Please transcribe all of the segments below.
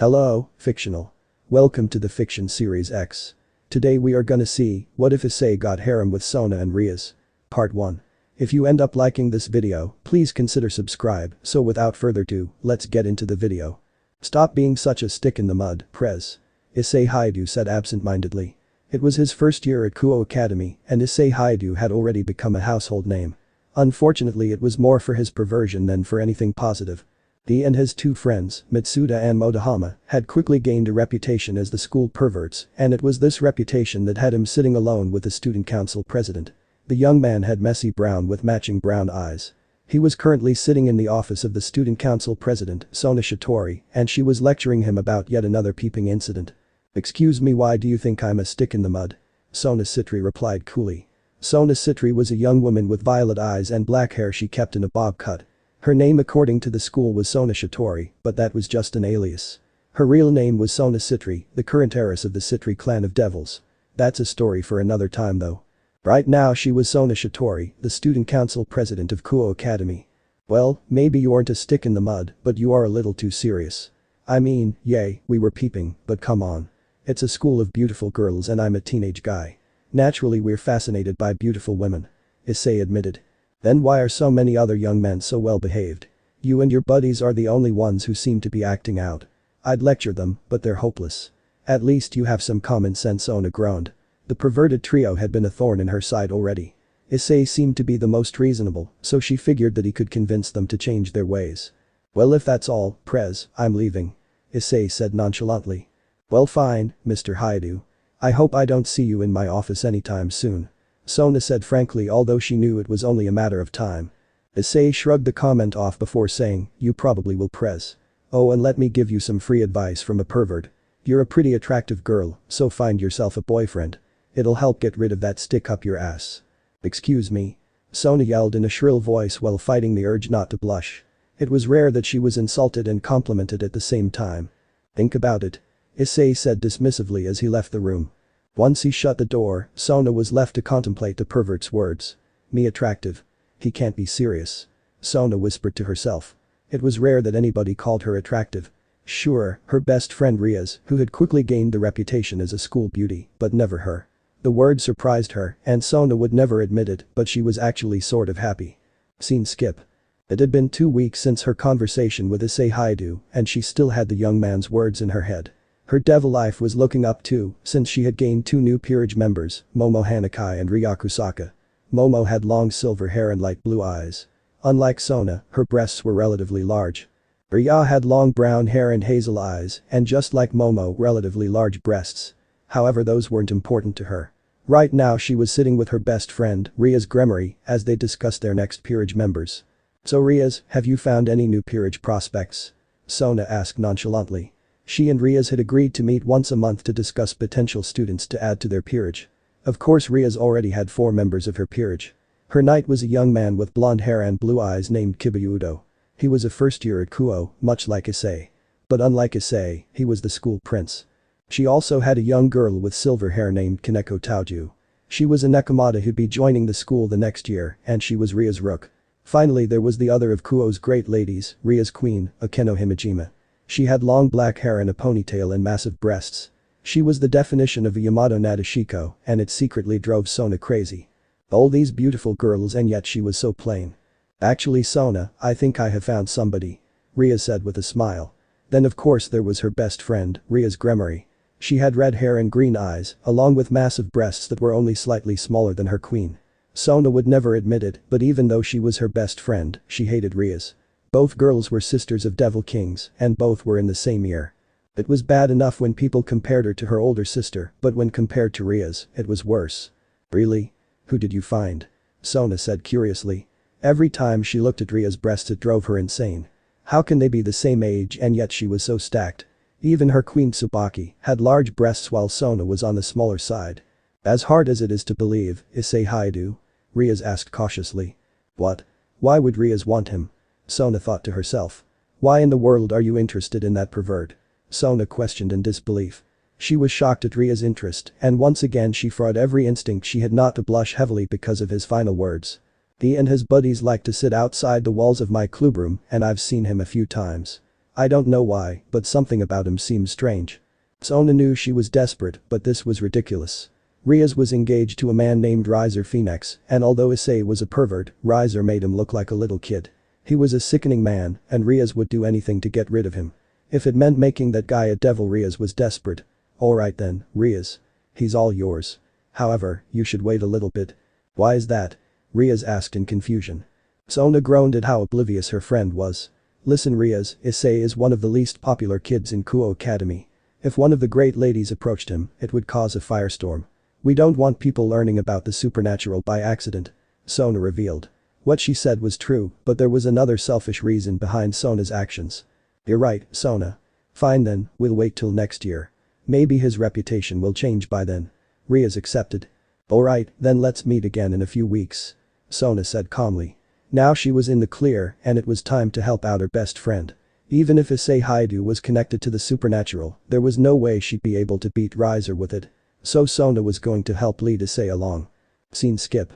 Hello, fictional. Welcome to the Fiction Series X. Today we are gonna see, what if Issei got harem with Sona and Rias? Part 1. If you end up liking this video, please consider subscribe, so without further ado, let's get into the video. Stop being such a stick in the mud, Prez. Issei Hyoudou said absent-mindedly. It was his first year at Kuo Academy, and Issei Hyoudou had already become a household name. Unfortunately, it was more for his perversion than for anything positive. He and his two friends, Mitsuda and Motohama, had quickly gained a reputation as the school perverts, and it was this reputation that had him sitting alone with the student council president. The young man had messy brown with matching brown eyes. He was currently sitting in the office of the student council president, Sona Sitri, and she was lecturing him about yet another peeping incident. "Excuse me, why do you think I'm a stick in the mud?" Sona Sitri replied coolly. Sona Sitri was a young woman with violet eyes and black hair she kept in a bob cut. Her name according to the school was Sona Sitri, but that was just an alias. Her real name was Sona Sitri, the current heiress of the Sitri clan of devils. That's a story for another time though. Right now she was Sona Sitri, the student council president of Kuo Academy. Well, maybe you aren't a stick in the mud, but you are a little too serious. I mean, yay, we were peeping, but come on. It's a school of beautiful girls and I'm a teenage guy. Naturally we're fascinated by beautiful women. Issei admitted. Then why are so many other young men so well behaved? You and your buddies are the only ones who seem to be acting out. I'd lecture them, but they're hopeless. At least you have some common sense, Sona groaned. The perverted trio had been a thorn in her side already. Issei seemed to be the most reasonable, so she figured that he could convince them to change their ways. Well, if that's all, Prez, I'm leaving. Issei said nonchalantly. Well, fine, Mr. Hyoudou. I hope I don't see you in my office anytime soon. Sona said frankly, although she knew it was only a matter of time. Issei shrugged the comment off before saying, you probably will, Prez. Oh, and let me give you some free advice from a pervert. You're a pretty attractive girl, so find yourself a boyfriend. It'll help get rid of that stick up your ass. Excuse me. Sona yelled in a shrill voice while fighting the urge not to blush. It was rare that she was insulted and complimented at the same time. Think about it. Issei said dismissively as he left the room. Once he shut the door, Sona was left to contemplate the pervert's words. Me attractive? He can't be serious. Sona whispered to herself. It was rare that anybody called her attractive. Sure, her best friend Rias, who had quickly gained the reputation as a school beauty, but never her. The word surprised her, and Sona would never admit it, but she was actually sort of happy. Scene skip. It had been 2 weeks since her conversation with Issei Hyoudou, and she still had the young man's words in her head. Her devil life was looking up too, since she had gained 2 new peerage members, Momo Hanakai and Ryakusaka. Momo had long silver hair and light blue eyes. Unlike Sona, her breasts were relatively large. Rya had long brown hair and hazel eyes, and just like Momo, relatively large breasts. However, those weren't important to her. Right now she was sitting with her best friend, Rias Gremory, as they discussed their next peerage members. So Rias, have you found any new peerage prospects? Sona asked nonchalantly. She and Rias had agreed to meet once a month to discuss potential students to add to their peerage. Of course, Rias already had 4 members of her peerage. Her knight was a young man with blonde hair and blue eyes named Issei Hyoudou. He was a first year at Kuo, much like Issei. But unlike Issei, he was the school prince. She also had a young girl with silver hair named Kaneko Taoju. She was a Nekomata who'd be joining the school the next year, and she was Rias' rook. Finally, there was the other of Kuo's great ladies, Rias' queen, Akeno Himejima. She had long black hair and a ponytail and massive breasts. She was the definition of a Yamato Nadeshiko, and it secretly drove Sona crazy. All these beautiful girls, and yet she was so plain. Actually, Sona, I think I have found somebody. Rias said with a smile. Then of course there was her best friend, Rias Gremory. She had red hair and green eyes, along with massive breasts that were only slightly smaller than her queen. Sona would never admit it, but even though she was her best friend, she hated Rias. Both girls were sisters of Devil Kings, and both were in the same year. It was bad enough when people compared her to her older sister, but when compared to Rias, it was worse. Really? Who did you find? Sona said curiously. Every time she looked at Rias' breasts it drove her insane. How can they be the same age and yet she was so stacked? Even her queen Tsubaki had large breasts while Sona was on the smaller side. As hard as it is to believe, Issei Hyoudou? Rias asked cautiously. What? Why would Rias want him? Sona thought to herself. Why in the world are you interested in that pervert? Sona questioned in disbelief. She was shocked at Rias' interest, and once again she fought every instinct she had not to blush heavily because of his final words. He and his buddies like to sit outside the walls of my clubroom, and I've seen him a few times. I don't know why, but something about him seems strange. Sona knew she was desperate, but this was ridiculous. Rias was engaged to a man named Riser Phoenix, and although Issei was a pervert, Riser made him look like a little kid. He was a sickening man, and Rias would do anything to get rid of him. If it meant making that guy a devil, Rias was desperate. Alright then, Rias. He's all yours. However, you should wait a little bit. Why is that? Rias asked in confusion. Sona groaned at how oblivious her friend was. Listen Rias, Issei is one of the least popular kids in Kuo Academy. If one of the great ladies approached him, it would cause a firestorm. We don't want people learning about the supernatural by accident. Sona revealed. What she said was true, but there was another selfish reason behind Sona's actions. You're right, Sona. Fine then, we'll wait till next year. Maybe his reputation will change by then. Rias accepted. Alright, then let's meet again in a few weeks. Sona said calmly. Now she was in the clear, and it was time to help out her best friend. Even if Issei Hyoudou was connected to the supernatural, there was no way she'd be able to beat Riser with it. So Sona was going to help lead Issei along. Scene skip.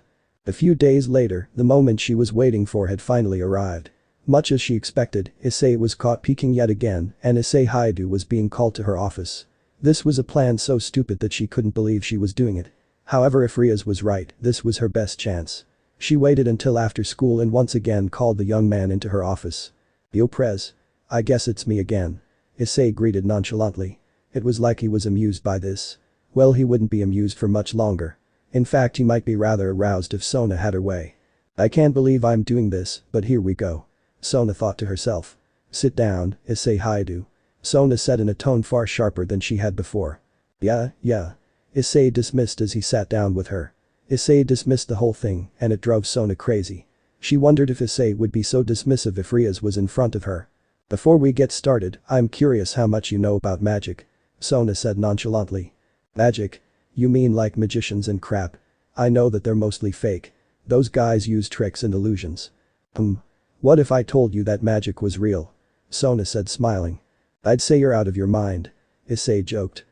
A few days later, the moment she was waiting for had finally arrived. Much as she expected, Issei was caught peeking yet again, and Issei Hyoudou was being called to her office. This was a plan so stupid that she couldn't believe she was doing it. However, if Rias was right, this was her best chance. She waited until after school and once again called the young man into her office. Yo Prez. I guess it's me again. Issei greeted nonchalantly. It was like he was amused by this. Well, he wouldn't be amused for much longer. In fact, he might be rather aroused if Sona had her way. I can't believe I'm doing this, but here we go. Sona thought to herself. Sit down, Issei Hyoudou. Sona said in a tone far sharper than she had before. Yeah. Issei dismissed as he sat down with her. Issei dismissed the whole thing, and it drove Sona crazy. She wondered if Issei would be so dismissive if Rias was in front of her. Before we get started, I'm curious how much you know about magic. Sona said nonchalantly. Magic? You mean like magicians and crap? I know that they're mostly fake. Those guys use tricks and illusions. What if I told you that magic was real? Sona said smiling. I'd say you're out of your mind. Issei joked.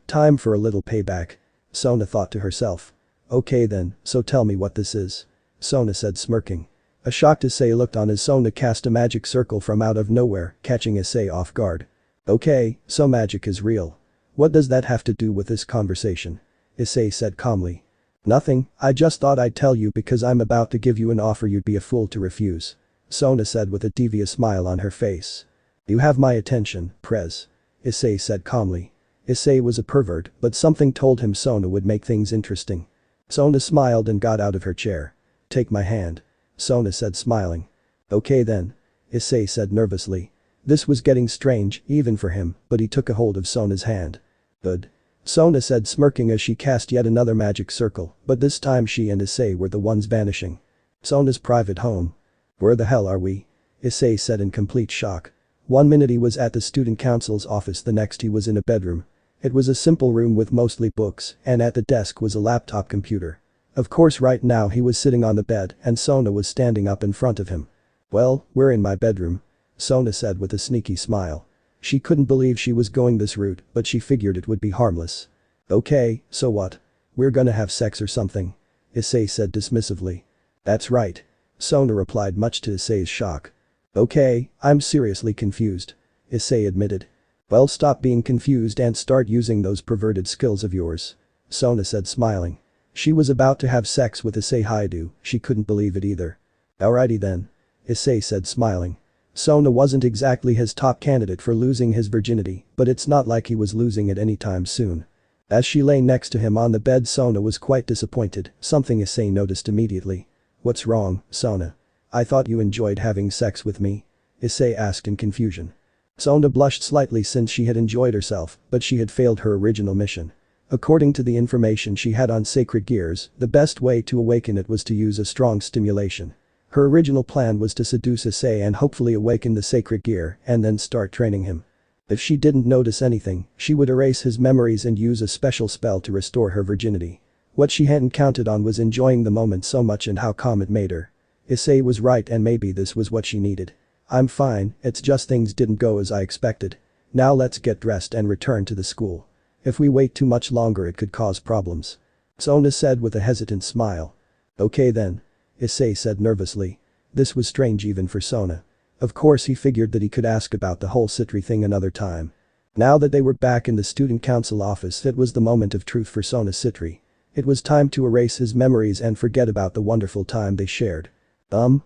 Time for a little payback. Sona thought to herself. Okay then, so tell me what this is. Sona said smirking. A shocked Issei looked on as Sona cast a magic circle from out of nowhere, catching Issei off guard. Okay, so magic is real. What does that have to do with this conversation? Issei said calmly. Nothing, I just thought I'd tell you because I'm about to give you an offer you'd be a fool to refuse. Sona said with a devious smile on her face. You have my attention, Prez. Issei said calmly. Issei was a pervert, but something told him Sona would make things interesting. Sona smiled and got out of her chair. Take my hand. Sona said smiling. Okay then. Issei said nervously. This was getting strange, even for him, but he took a hold of Sona's hand. Good. Sona said smirking as she cast yet another magic circle, but this time she and Issei were the ones vanishing. Sona's private home. Where the hell are we? Issei said in complete shock. 1 minute he was at the student council's office, the next he was in a bedroom. It was a simple room with mostly books, and at the desk was a laptop computer. Of course right now he was sitting on the bed and Sona was standing up in front of him. Well, we're in my bedroom. Sona said with a sneaky smile. She couldn't believe she was going this route, but she figured it would be harmless. Okay, so what? We're gonna have sex or something? Issei said dismissively. That's right. Sona replied, much to Issei's shock. Okay, I'm seriously confused. Issei admitted. Well, stop being confused and start using those perverted skills of yours. Sona said smiling. She was about to have sex with Issei Hyoudou, she couldn't believe it either. Alrighty then. Issei said smiling. Sona wasn't exactly his top candidate for losing his virginity, but it's not like he was losing it anytime soon. As she lay next to him on the bed, Sona was quite disappointed, something Issei noticed immediately. What's wrong, Sona? I thought you enjoyed having sex with me? Issei asked in confusion. Sona blushed slightly since she had enjoyed herself, but she had failed her original mission. According to the information she had on sacred gears, the best way to awaken it was to use a strong stimulation. Her original plan was to seduce Issei and hopefully awaken the sacred gear and then start training him. If she didn't notice anything, she would erase his memories and use a special spell to restore her virginity. What she hadn't counted on was enjoying the moment so much and how calm it made her. Issei was right and maybe this was what she needed. I'm fine, it's just things didn't go as I expected. Now let's get dressed and return to the school. If we wait too much longer it could cause problems. Sona said with a hesitant smile. Okay then. Issei said nervously. This was strange even for Sona. Of course he figured that he could ask about the whole Sitri thing another time. Now that they were back in the student council office, it was the moment of truth for Sona Sitri. It was time to erase his memories and forget about the wonderful time they shared.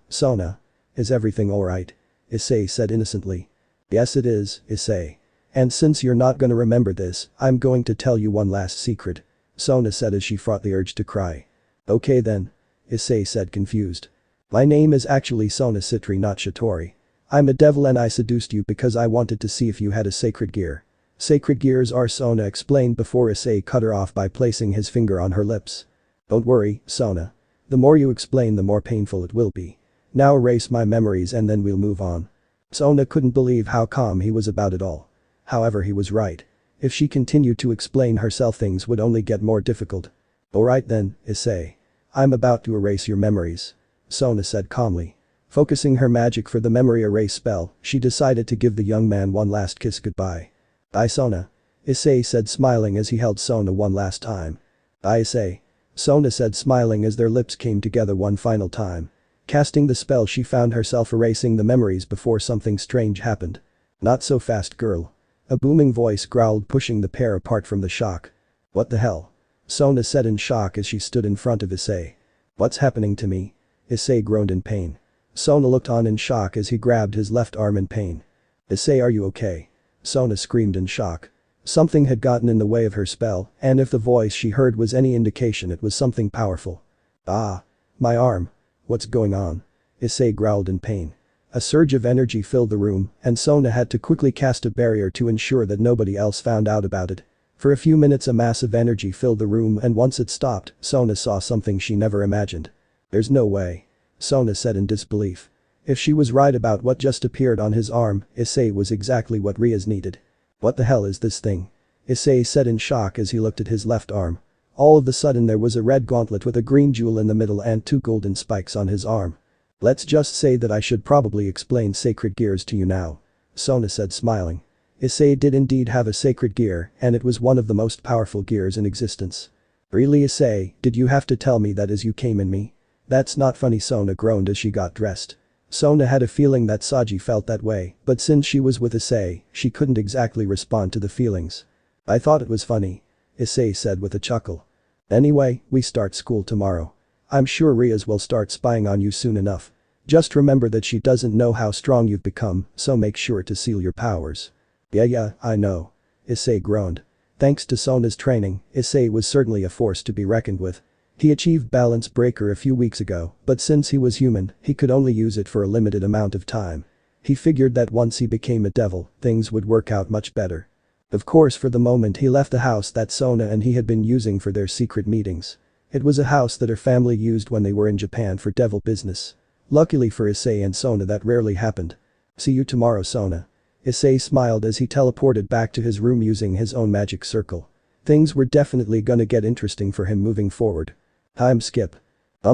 Sona. Is everything alright? Issei said innocently. Yes it is, Issei. And since you're not gonna remember this, I'm going to tell you one last secret. Sona said as she fought the urge to cry. Okay then. Issei said confused. My name is actually Sona Sitri, not Shatori. I'm a devil and I seduced you because I wanted to see if you had a sacred gear. Sacred gears are, Sona explained before Issei cut her off by placing his finger on her lips. Don't worry, Sona. The more you explain the more painful it will be. Now erase my memories and then we'll move on. Sona couldn't believe how calm he was about it all. However, he was right. If she continued to explain herself, things would only get more difficult. Alright then, Issei. I'm about to erase your memories. Sona said calmly. Focusing her magic for the memory erase spell, she decided to give the young man one last kiss goodbye. Bye Sona. Issei said smiling as he held Sona one last time. Bye Issei. Sona said smiling as their lips came together one final time. Casting the spell, she found herself erasing the memories before something strange happened. Not so fast, girl. A booming voice growled, pushing the pair apart from the shock. What the hell? Sona said in shock as she stood in front of Issei. What's happening to me? Issei groaned in pain. Sona looked on in shock as he grabbed his left arm in pain. Issei, are you okay? Sona screamed in shock. Something had gotten in the way of her spell, and if the voice she heard was any indication, it was something powerful. Ah. My arm. What's going on? Issei growled in pain. A surge of energy filled the room, and Sona had to quickly cast a barrier to ensure that nobody else found out about it. For a few minutes a massive energy filled the room, and once it stopped, Sona saw something she never imagined. There's no way. Sona said in disbelief. If she was right about what just appeared on his arm, Issei was exactly what Rias needed. What the hell is this thing? Issei said in shock as he looked at his left arm. All of a sudden there was a red gauntlet with a green jewel in the middle and 2 golden spikes on his arm. Let's just say that I should probably explain sacred gears to you now. Sona said smiling. Issei did indeed have a sacred gear, and it was one of the most powerful gears in existence. Really Issei, did you have to tell me that as you came in me? That's not funny, Sona groaned as she got dressed. Sona had a feeling that Saji felt that way, but since she was with Issei, she couldn't exactly respond to the feelings. I thought it was funny. Issei said with a chuckle. Anyway, we start school tomorrow. I'm sure Rias will start spying on you soon enough. Just remember that she doesn't know how strong you've become, so make sure to seal your powers. Yeah, I know. Issei groaned. Thanks to Sona's training, Issei was certainly a force to be reckoned with. He achieved Balance Breaker a few weeks ago, but since he was human, he could only use it for a limited amount of time. He figured that once he became a devil, things would work out much better. Of course, for the moment he left the house that Sona and he had been using for their secret meetings. It was a house that her family used when they were in Japan for devil business. Luckily for Issei and Sona that rarely happened. See you tomorrow, Sona. Issei smiled as he teleported back to his room using his own magic circle. Things were definitely gonna get interesting for him moving forward. Time skip.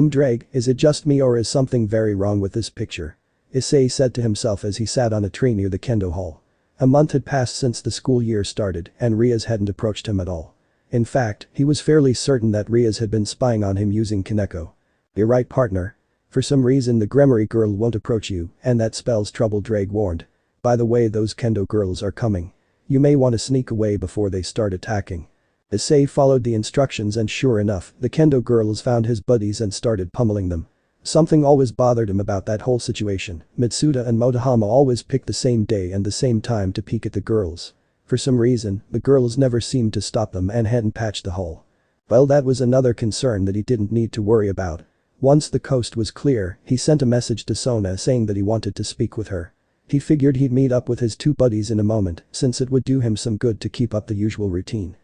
Drake, is it just me or is something very wrong with this picture? Issei said to himself as he sat on a tree near the kendo hall. A month had passed since the school year started and Rias hadn't approached him at all. In fact, he was fairly certain that Rias had been spying on him using Kaneko. You're right, partner. For some reason the Gremory girl won't approach you, and that spells trouble, Drake warned. By the way, those kendo girls are coming. You may want to sneak away before they start attacking. Issei followed the instructions and sure enough, the kendo girls found his buddies and started pummeling them. Something always bothered him about that whole situation. Mitsuda and Motohama always picked the same day and the same time to peek at the girls. For some reason, the girls never seemed to stop them and hadn't patched the hole. Well, that was another concern that he didn't need to worry about. Once the coast was clear, he sent a message to Sona saying that he wanted to speak with her. He figured he'd meet up with his 2 buddies in a moment, since it would do him some good to keep up the usual routine.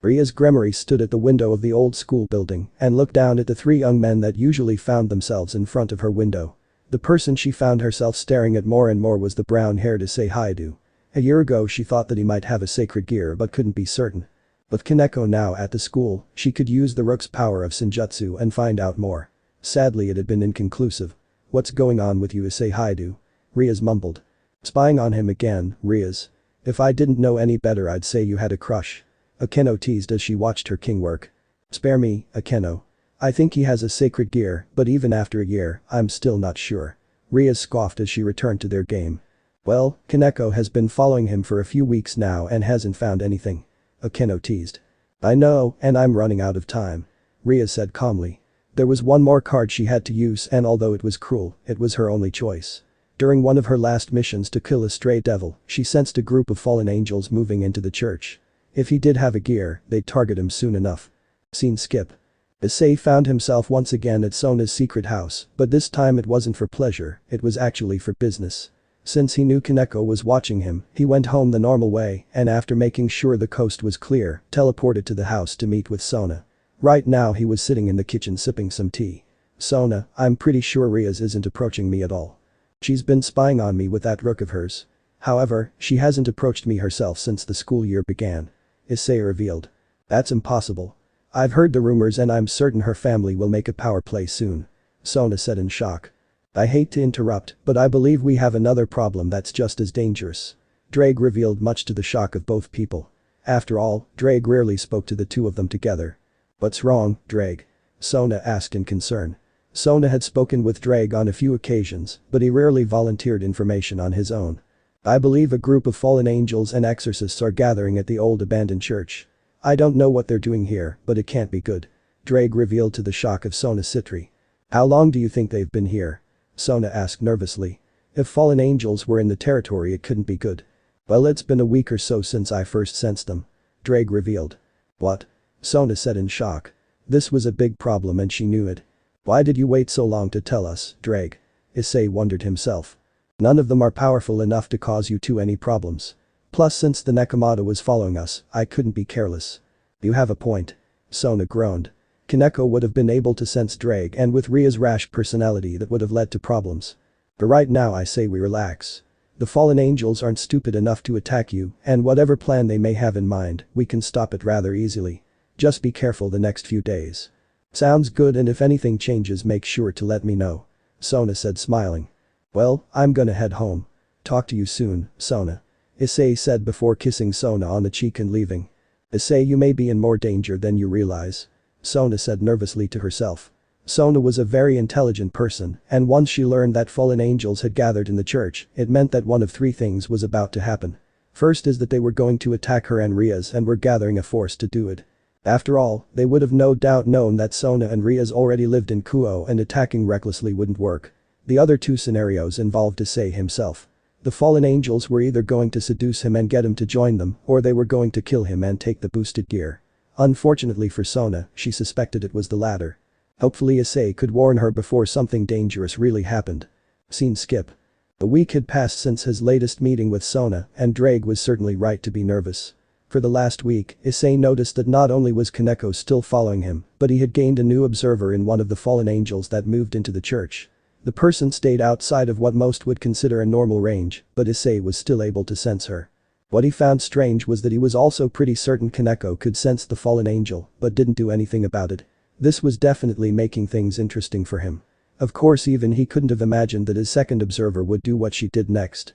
Rias Gremory stood at the window of the old school building and looked down at the 3 young men that usually found themselves in front of her window. The person she found herself staring at more and more was the brown-haired Issei Hyoudou. A year ago she thought that he might have a sacred gear but couldn't be certain. With Kaneko now at the school, she could use the Rook's power of Senjutsu and find out more. Sadly, it had been inconclusive. What's going on with you, Issei Hyoudou? Rias mumbled. Spying on him again, Rias. If I didn't know any better I'd say you had a crush. Akeno teased as she watched her king work. Spare me, Akeno. I think he has a sacred gear, but even after a year, I'm still not sure. Rias scoffed as she returned to their game. Well, Kaneko has been following him for a few weeks now and hasn't found anything. Akeno teased. I know, and I'm running out of time. Rias said calmly. There was one more card she had to use and although it was cruel, it was her only choice. During one of her last missions to kill a stray devil, she sensed a group of fallen angels moving into the church. If he did have a gear, they'd target him soon enough. Scene skip. Issei found himself once again at Sona's secret house, but this time it wasn't for pleasure, it was actually for business. Since he knew Kaneko was watching him, he went home the normal way and after making sure the coast was clear, teleported to the house to meet with Sona. Right now he was sitting in the kitchen sipping some tea. Sona, I'm pretty sure Rias isn't approaching me at all. She's been spying on me with that rook of hers. However, she hasn't approached me herself since the school year began. Issei revealed. That's impossible. I've heard the rumors and I'm certain her family will make a power play soon. Sona said in shock. I hate to interrupt, but I believe we have another problem that's just as dangerous. Drake revealed much to the shock of both people. After all, Drake rarely spoke to the two of them together. What's wrong, Drake? Sona asked in concern. Sona had spoken with Drake on a few occasions, but he rarely volunteered information on his own. I believe a group of fallen angels and exorcists are gathering at the old abandoned church. I don't know what they're doing here, but it can't be good. Drake revealed to the shock of Sona Sitri. How long do you think they've been here? Sona asked nervously. If fallen angels were in the territory it couldn't be good. Well, it's been a week or so since I first sensed them. Drake revealed. What? Sona said in shock. This was a big problem and she knew it. Why did you wait so long to tell us, Drake? Issei wondered himself. None of them are powerful enough to cause you two any problems. Plus since the Nekomata was following us, I couldn't be careless. You have a point. Sona groaned. Kaneko would have been able to sense Drake and with Ria's rash personality that would have led to problems. But right now I say we relax. The fallen angels aren't stupid enough to attack you and whatever plan they may have in mind, we can stop it rather easily. Just be careful the next few days. Sounds good and if anything changes make sure to let me know. Sona said smiling. Well, I'm gonna head home. Talk to you soon, Sona. Issei said before kissing Sona on the cheek and leaving. Issei, you may be in more danger than you realize. Sona said nervously to herself. Sona was a very intelligent person and once she learned that fallen angels had gathered in the church, it meant that one of three things was about to happen. First is that they were going to attack her and Rias and were gathering a force to do it. After all, they would have no doubt known that Sona and Rias already lived in Kuo and attacking recklessly wouldn't work. The other two scenarios involved Issei himself. The fallen angels were either going to seduce him and get him to join them or they were going to kill him and take the boosted gear. Unfortunately for Sona, she suspected it was the latter. Hopefully Issei could warn her before something dangerous really happened. Scene skip. A week had passed since his latest meeting with Sona and Drake was certainly right to be nervous. For the last week, Issei noticed that not only was Kaneko still following him, but he had gained a new observer in one of the fallen angels that moved into the church. The person stayed outside of what most would consider a normal range, but Issei was still able to sense her. What he found strange was that he was also pretty certain Kaneko could sense the fallen angel, but didn't do anything about it. This was definitely making things interesting for him. Of course even he couldn't have imagined that his second observer would do what she did next.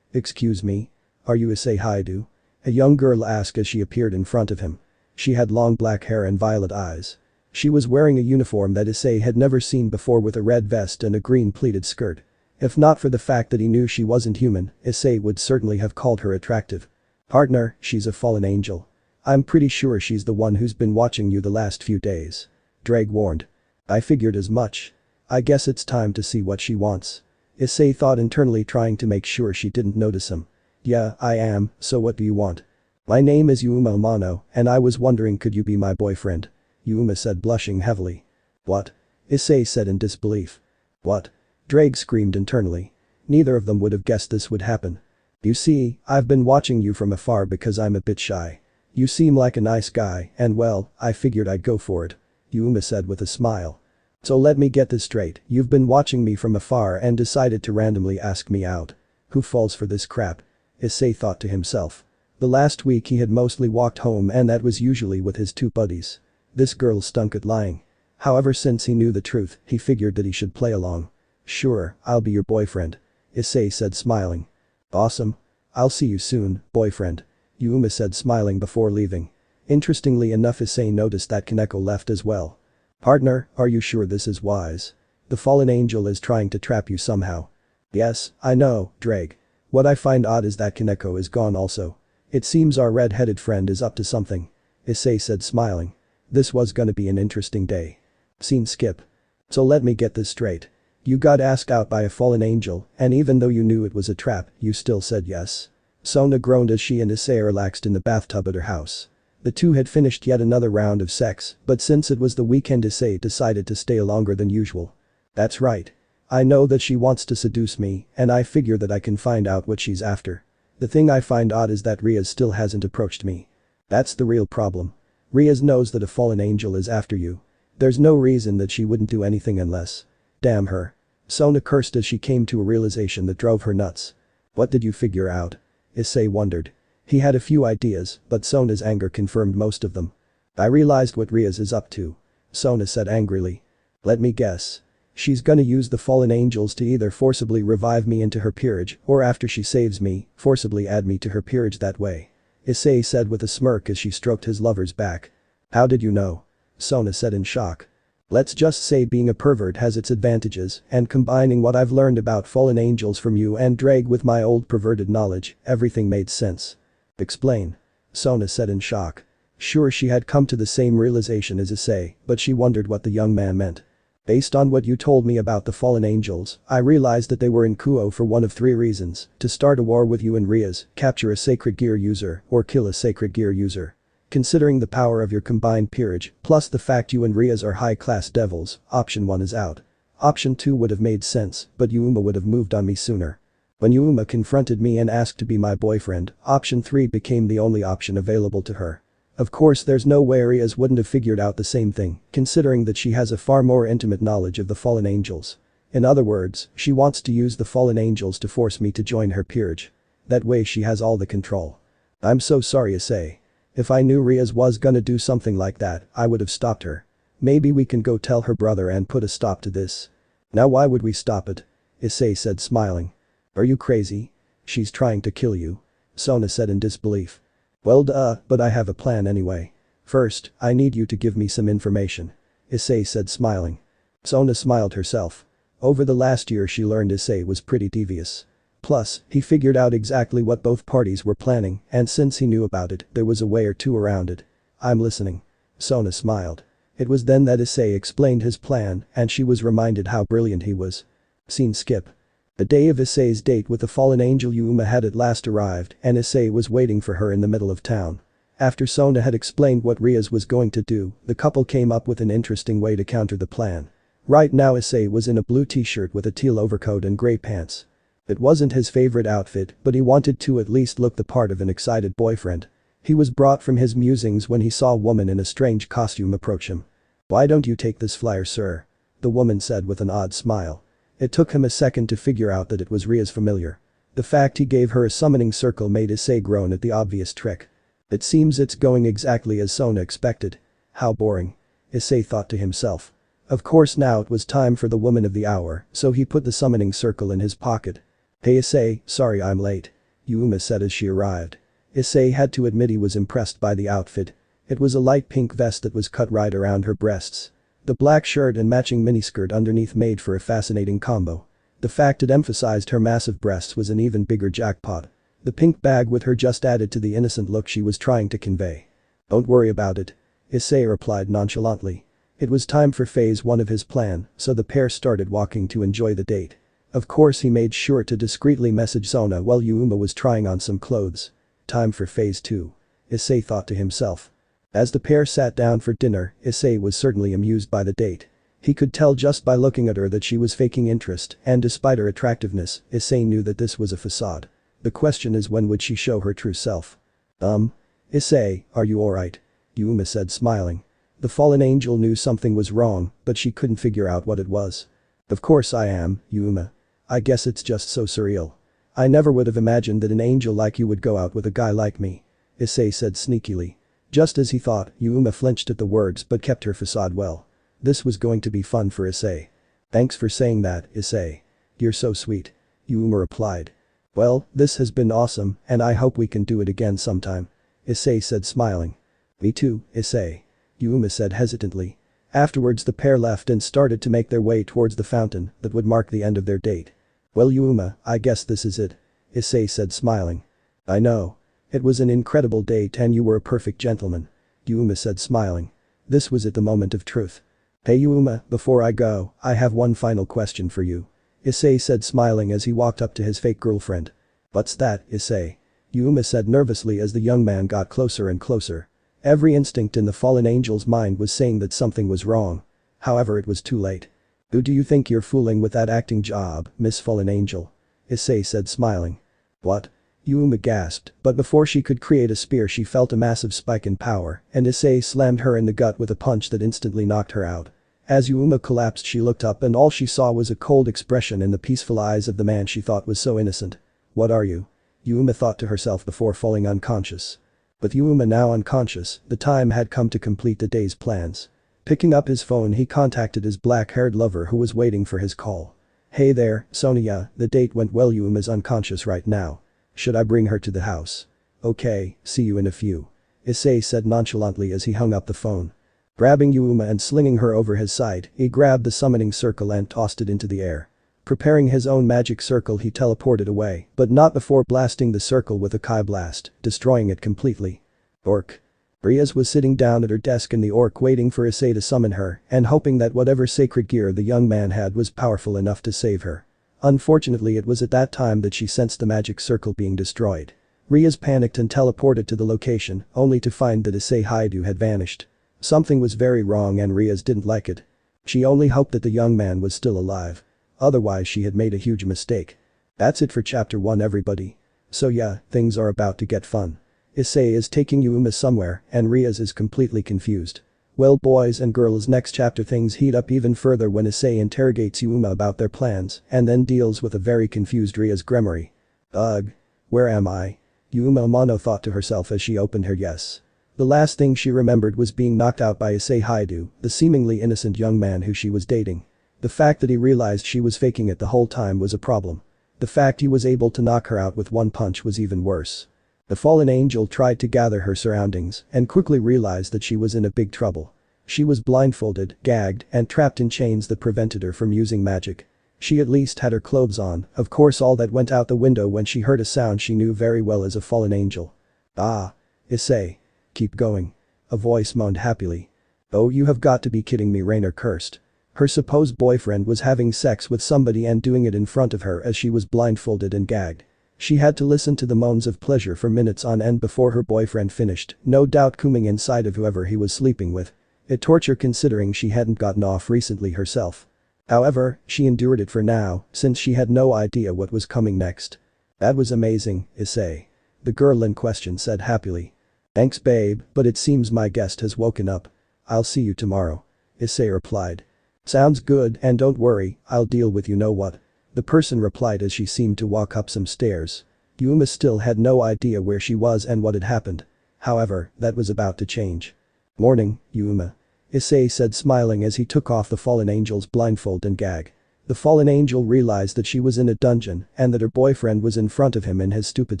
Excuse me? Are you Issei Hyoudou? A young girl asked as she appeared in front of him. She had long black hair and violet eyes. She was wearing a uniform that Issei had never seen before with a red vest and a green pleated skirt. If not for the fact that he knew she wasn't human, Issei would certainly have called her attractive. Partner, she's a fallen angel. I'm pretty sure she's the one who's been watching you the last few days. Drake warned. I figured as much. I guess it's time to see what she wants. Issei thought internally trying to make sure she didn't notice him. Yeah, I am, so what do you want? My name is Yuma Amano, and I was wondering could you be my boyfriend? Yuma said blushing heavily. What? Issei said in disbelief. What? Drake screamed internally. Neither of them would have guessed this would happen. You see, I've been watching you from afar because I'm a bit shy. You seem like a nice guy and well, I figured I'd go for it. Yuma said with a smile. So let me get this straight, you've been watching me from afar and decided to randomly ask me out. Who falls for this crap? Issei thought to himself. The last week he had mostly walked home and that was usually with his two buddies. This girl stunk at lying. However, since he knew the truth, he figured that he should play along. Sure, I'll be your boyfriend. Issei said smiling. Awesome. I'll see you soon, boyfriend. Yuma said smiling before leaving. Interestingly enough Issei noticed that Kaneko left as well. Partner, are you sure this is wise? The fallen angel is trying to trap you somehow. Yes, I know, Drake. What I find odd is that Kaneko is gone also. It seems our red-headed friend is up to something. Issei said smiling. This was gonna be an interesting day. Scene skip. So let me get this straight. You got asked out by a fallen angel, and even though you knew it was a trap, you still said yes. Sona groaned as she and Issei relaxed in the bathtub at her house. The two had finished yet another round of sex, but since it was the weekend Issei decided to stay longer than usual. That's right. I know that she wants to seduce me, and I figure that I can find out what she's after. The thing I find odd is that Rias still hasn't approached me. That's the real problem. Rias knows that a fallen angel is after you. There's no reason that she wouldn't do anything unless. Damn her. Sona cursed as she came to a realization that drove her nuts. What did you figure out? Issei wondered. He had a few ideas, but Sona's anger confirmed most of them. I realized what Rias is up to. Sona said angrily. Let me guess. She's gonna use the fallen angels to either forcibly revive me into her peerage or after she saves me, forcibly add me to her peerage that way. Issei said with a smirk as she stroked his lover's back. How did you know? Sona said in shock. Let's just say being a pervert has its advantages, and combining what I've learned about fallen angels from you and Drake with my old perverted knowledge, everything made sense. Explain. Sona said in shock. Sure, she had come to the same realization as Issei, but she wondered what the young man meant. Based on what you told me about the fallen angels, I realized that they were in Kuo for one of three reasons: to start a war with you and Rias, capture a sacred gear user, or kill a sacred gear user. Considering the power of your combined peerage, plus the fact you and Rias are high-class devils, option 1 is out. Option 2 would have made sense, but Yuma would have moved on me sooner. When Yuma confronted me and asked to be my boyfriend, option 3 became the only option available to her. Of course, there's no way Rias wouldn't have figured out the same thing, considering that she has a far more intimate knowledge of the fallen angels. In other words, she wants to use the fallen angels to force me to join her peerage. That way she has all the control. I'm so sorry, Issei. If I knew Rias was gonna do something like that, I would have stopped her. Maybe we can go tell her brother and put a stop to this. Now why would we stop it? Issei said smiling. Are you crazy? She's trying to kill you. Sona said in disbelief. Well duh, but I have a plan anyway. First, I need you to give me some information. Issei said smiling. Sona smiled herself. Over the last year she learned Issei was pretty devious. Plus, he figured out exactly what both parties were planning, and since he knew about it, there was a way or two around it. I'm listening. Sona smiled. It was then that Issei explained his plan, and she was reminded how brilliant he was. Scene skip. The day of Issei's date with the fallen angel Yuma had at last arrived, and Issei was waiting for her in the middle of town. After Sona had explained what Rias was going to do, the couple came up with an interesting way to counter the plan. Right now Issei was in a blue t-shirt with a teal overcoat and grey pants. It wasn't his favorite outfit, but he wanted to at least look the part of an excited boyfriend. He was brought from his musings when he saw a woman in a strange costume approach him. Why don't you take this flyer, sir? The woman said with an odd smile. It took him a second to figure out that it was Rias' familiar. The fact he gave her a summoning circle made Issei groan at the obvious trick. It seems it's going exactly as Sona expected. How boring. Issei thought to himself. Of course now it was time for the woman of the hour, so he put the summoning circle in his pocket. Hey Issei, sorry I'm late. Yuma said as she arrived. Issei had to admit he was impressed by the outfit. It was a light pink vest that was cut right around her breasts. The black shirt and matching miniskirt underneath made for a fascinating combo. The fact it emphasized her massive breasts was an even bigger jackpot. The pink bag with her just added to the innocent look she was trying to convey. Don't worry about it. Issei replied nonchalantly. It was time for phase 1 of his plan, so the pair started walking to enjoy the date. Of course he made sure to discreetly message Sona while Yuma was trying on some clothes. Time for phase 2. Issei thought to himself. As the pair sat down for dinner, Issei was certainly amused by the date. He could tell just by looking at her that she was faking interest, and despite her attractiveness, Issei knew that this was a facade. The question is, when would she show her true self? Issei, are you alright? Yuma said smiling. The fallen angel knew something was wrong, but she couldn't figure out what it was. Of course I am, Yuma. I guess it's just so surreal. I never would have imagined that an angel like you would go out with a guy like me. Issei said sneakily. Just as he thought, Yuma flinched at the words but kept her facade well. This was going to be fun for Issei. Thanks for saying that, Issei. You're so sweet. Yuma replied. Well, this has been awesome, and I hope we can do it again sometime. Issei said smiling. Me too, Issei. Yuma said hesitantly. Afterwards the pair left and started to make their way towards the fountain that would mark the end of their date. "Well Yuma, I guess this is it," Issei said smiling. "I know. It was an incredible date and you were a perfect gentleman," Yuma said smiling. This was at the moment of truth. "Hey Yuma, before I go, I have one final question for you," Issei said smiling as he walked up to his fake girlfriend. "What's that, Issei?" Yuma said nervously as the young man got closer and closer. Every instinct in the fallen angel's mind was saying that something was wrong. However, it was too late. "Who do you think you're fooling with that acting job, Miss Fallen Angel?" Issei said smiling. "What?" Yuma gasped, but before she could create a spear she felt a massive spike in power and Issei slammed her in the gut with a punch that instantly knocked her out. As Yuma collapsed she looked up and all she saw was a cold expression in the peaceful eyes of the man she thought was so innocent. "What are you?" Yuma thought to herself before falling unconscious. With Yuma now unconscious, the time had come to complete the day's plans. Picking up his phone he contacted his black-haired lover who was waiting for his call. "Hey there, Sonia, the date went well. Yuma's unconscious right now. Should I bring her to the house?" "Okay, see you in a few," Issei said nonchalantly as he hung up the phone. Grabbing Yuma and slinging her over his side, he grabbed the summoning circle and tossed it into the air. Preparing his own magic circle he teleported away, but not before blasting the circle with a Kai blast, destroying it completely. Orc. Rias was sitting down at her desk in the orc waiting for Issei to summon her and hoping that whatever sacred gear the young man had was powerful enough to save her. Unfortunately it was at that time that she sensed the magic circle being destroyed. Rias panicked and teleported to the location, only to find that Issei Hyoudou had vanished. Something was very wrong and Rias didn't like it. She only hoped that the young man was still alive. Otherwise she had made a huge mistake. That's it for chapter 1 everybody. So yeah, things are about to get fun. Issei is taking Yuma somewhere and Rias is completely confused. Well boys and girls, next chapter things heat up even further when Issei interrogates Yuma about their plans and then deals with a very confused Rias Gremory. "Ugh. Where am I?" Yuma Amano thought to herself as she opened her yes. The last thing she remembered was being knocked out by Issei Hyoudou, the seemingly innocent young man who she was dating. The fact that he realized she was faking it the whole time was a problem. The fact he was able to knock her out with one punch was even worse. The fallen angel tried to gather her surroundings and quickly realized that she was in a big trouble. She was blindfolded, gagged, and trapped in chains that prevented her from using magic. She at least had her clothes on, of course all that went out the window when she heard a sound she knew very well as a fallen angel. "Ah. Issei. Keep going." A voice moaned happily. "Oh, you have got to be kidding me." Rainer cursed. Her supposed boyfriend was having sex with somebody and doing it in front of her as she was blindfolded and gagged. She had to listen to the moans of pleasure for minutes on end before her boyfriend finished, no doubt coming inside of whoever he was sleeping with. A torture considering she hadn't gotten off recently herself. However, she endured it for now, since she had no idea what was coming next. "That was amazing, Issei," the girl in question said happily. "Thanks babe, but it seems my guest has woken up. I'll see you tomorrow," Issei replied. "Sounds good and don't worry, I'll deal with you know what," the person replied as she seemed to walk up some stairs. Yuma still had no idea where she was and what had happened. However, that was about to change. "Morning, Yuma," Issei said smiling as he took off the fallen angel's blindfold and gag. The fallen angel realized that she was in a dungeon and that her boyfriend was in front of him in his stupid